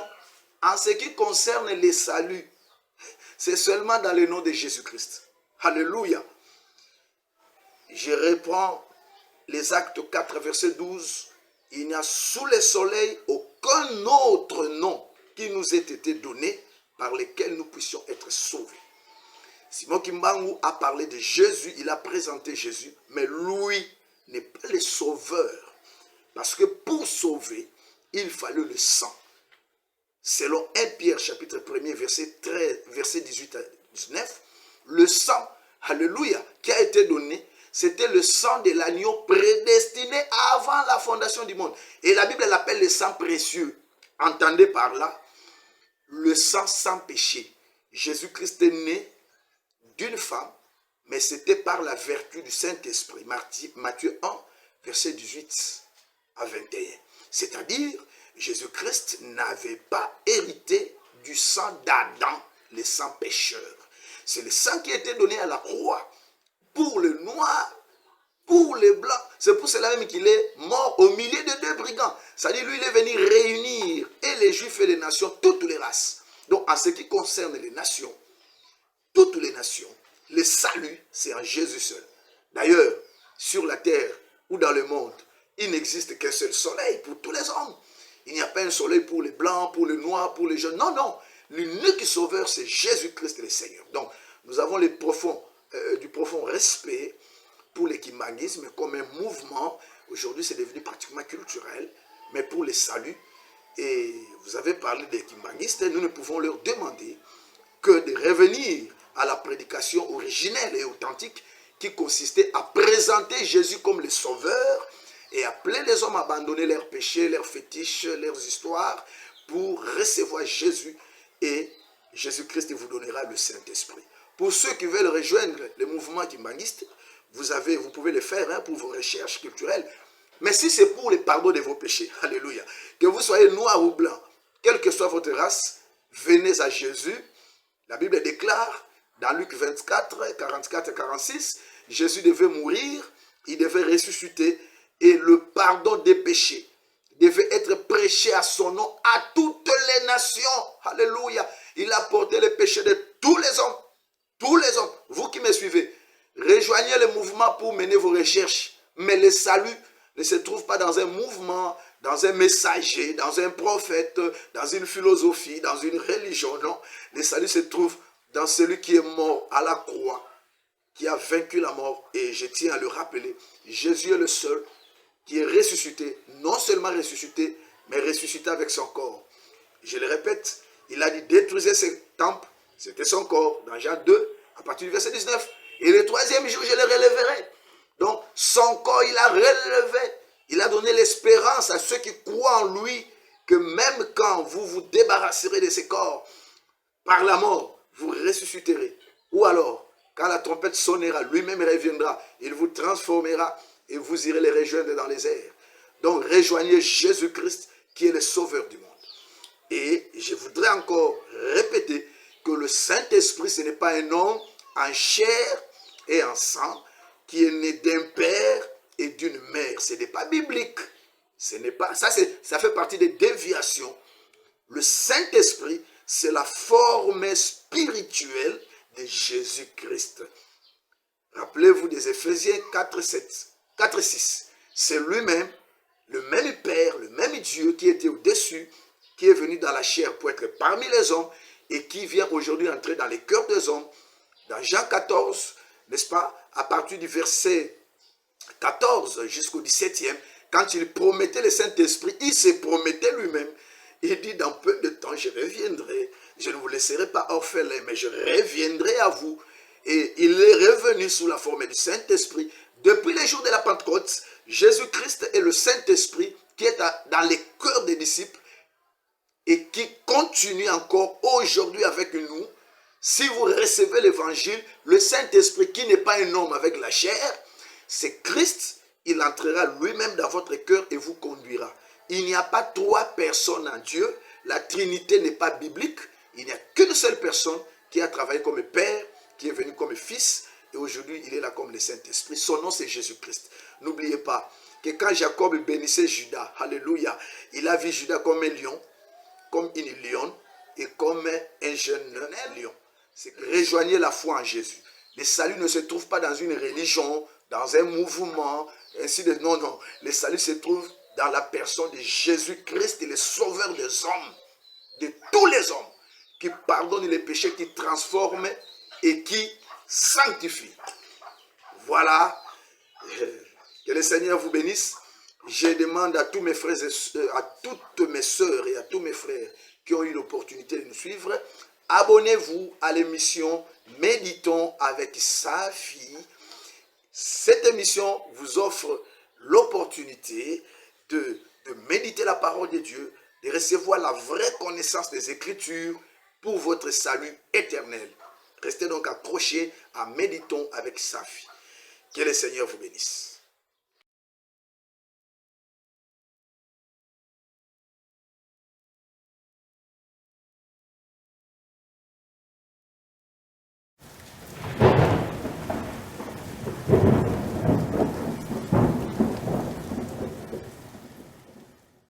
en ce qui concerne les saluts, c'est seulement dans le nom de Jésus-Christ. Alléluia. Je reprends les Actes 4, verset 12 il n'y a sous le soleil aucun autre nom qui nous ait été donné par lequel nous puissions être sauvés. Simon Kimbangu a parlé de Jésus, il a présenté Jésus, mais lui n'est pas le sauveur. Parce que pour sauver, il fallait le sang. Selon 1 Pierre chapitre 1er, verset 18 à 19, le sang, alléluia, qui a été donné, c'était le sang de l'agneau prédestiné avant la fondation du monde. Et la Bible l'appelle le sang précieux. Entendez par là, le sang sans péché. Jésus-Christ est né d'une femme, mais c'était par la vertu du Saint-Esprit. Matthieu 1, verset 18 à 21. C'est-à-dire, Jésus-Christ n'avait pas hérité du sang d'Adam, le sang pécheur. C'est le sang qui a été donné à la croix pour le noir, pour les blancs. C'est pour cela même qu'il est mort au milieu de deux brigands. C'est-à-dire, lui, il est venu réunir et les Juifs et les nations, toutes les races. Donc, en ce qui concerne les nations, toutes les nations, le salut, c'est en Jésus seul. D'ailleurs, sur la terre ou dans le monde, il n'existe qu'un seul soleil pour tous les hommes. Il n'y a pas un soleil pour les blancs, pour les noirs, pour les jeunes. Non, non. L'unique sauveur, c'est Jésus-Christ le Seigneur. Donc, nous avons du profond respect pour le kimbanguisme comme un mouvement. Aujourd'hui, c'est devenu pratiquement culturel, mais pour le salut. Et vous avez parlé des kimbanguistes, nous ne pouvons leur demander que de revenir à la prédication originelle et authentique qui consistait à présenter Jésus comme le sauveur et appeler les hommes à abandonner leurs péchés, leurs fétiches, leurs histoires pour recevoir Jésus, et Jésus-Christ vous donnera le Saint-Esprit. Pour ceux qui veulent rejoindre le mouvement kimbanguiste, vous pouvez le faire pour vos recherches culturelles. Mais si c'est pour le pardon de vos péchés, alléluia, que vous soyez noir ou blanc, quelle que soit votre race, venez à Jésus. La Bible déclare dans Luc 24, 44 et 46, Jésus devait mourir, il devait ressusciter, et le pardon des péchés devait être prêché à son nom à toutes les nations. Alléluia. Il a porté les péchés de tous les hommes. Tous les hommes. Vous qui me suivez, rejoignez le mouvement pour mener vos recherches. Mais le salut ne se trouve pas dans un mouvement, dans un messager, dans un prophète, dans une philosophie, dans une religion. Non. Le salut se trouve dans celui qui est mort à la croix, qui a vaincu la mort. Et je tiens à le rappeler, Jésus est le seul qui est ressuscité, non seulement ressuscité, mais ressuscité avec son corps. Je le répète, il a dit détruisez ce temple, c'était son corps, dans Jean 2, à partir du verset 19. Et le troisième jour, je le relèverai. Donc, son corps, il a relevé, il a donné l'espérance à ceux qui croient en lui, que même quand vous vous débarrasserez de ce corps, par la mort, vous ressusciterez. Ou alors, quand la trompette sonnera, lui-même reviendra, il vous transformera, et vous irez les rejoindre dans les airs. Donc, rejoignez Jésus-Christ qui est le sauveur du monde. Et je voudrais encore répéter que le Saint-Esprit, ce n'est pas un homme en chair et en sang qui est né d'un père et d'une mère. Ce n'est pas biblique. Ce n'est pas, ça fait partie des déviations. Le Saint-Esprit, c'est la forme spirituelle de Jésus-Christ. Rappelez-vous des Éphésiens 4, 6. C'est lui-même, le même Père, le même Dieu qui était au-dessus, qui est venu dans la chair pour être parmi les hommes et qui vient aujourd'hui entrer dans les cœurs des hommes. Dans Jean 14, n'est-ce pas, à partir du verset 14 jusqu'au 17e, quand il promettait le Saint-Esprit, il se promettait lui-même. Il dit, dans peu de temps, je reviendrai. Je ne vous laisserai pas orphelin, mais je reviendrai à vous. Et il est revenu sous la forme du Saint-Esprit. Depuis les jours de la Pentecôte, Jésus-Christ est le Saint-Esprit qui est dans les cœurs des disciples et qui continue encore aujourd'hui avec nous. Si vous recevez l'évangile, le Saint-Esprit qui n'est pas un homme avec la chair, c'est Christ, il entrera lui-même dans votre cœur et vous conduira. Il n'y a pas trois personnes en Dieu, la Trinité n'est pas biblique, il n'y a qu'une seule personne qui a travaillé comme Père, qui est venu comme Fils, et aujourd'hui il est là comme le Saint-Esprit. Son nom c'est Jésus-Christ. N'oubliez pas que quand Jacob bénissait Judas, alléluia, il a vu Judas comme un lion, comme une lionne et comme un jeune lion. Rejoignez la foi en Jésus. Le salut ne se trouve pas dans une religion, dans un mouvement, ainsi de... Non, non. Le salut se trouve dans la personne de Jésus-Christ, le sauveur des hommes, de tous les hommes, qui pardonne les péchés, qui transforme et qui sanctifie. Voilà. Que le Seigneur vous bénisse. Je demande à tous mes frères et soeurs, à toutes mes sœurs et à tous mes frères qui ont eu l'opportunité de nous suivre, abonnez-vous à l'émission Méditons avec Safi. Cette émission vous offre l'opportunité de méditer la parole de Dieu, de recevoir la vraie connaissance des Écritures pour votre salut éternel. Restez donc accrochés à Méditons avec Safi. Que le Seigneur vous bénisse.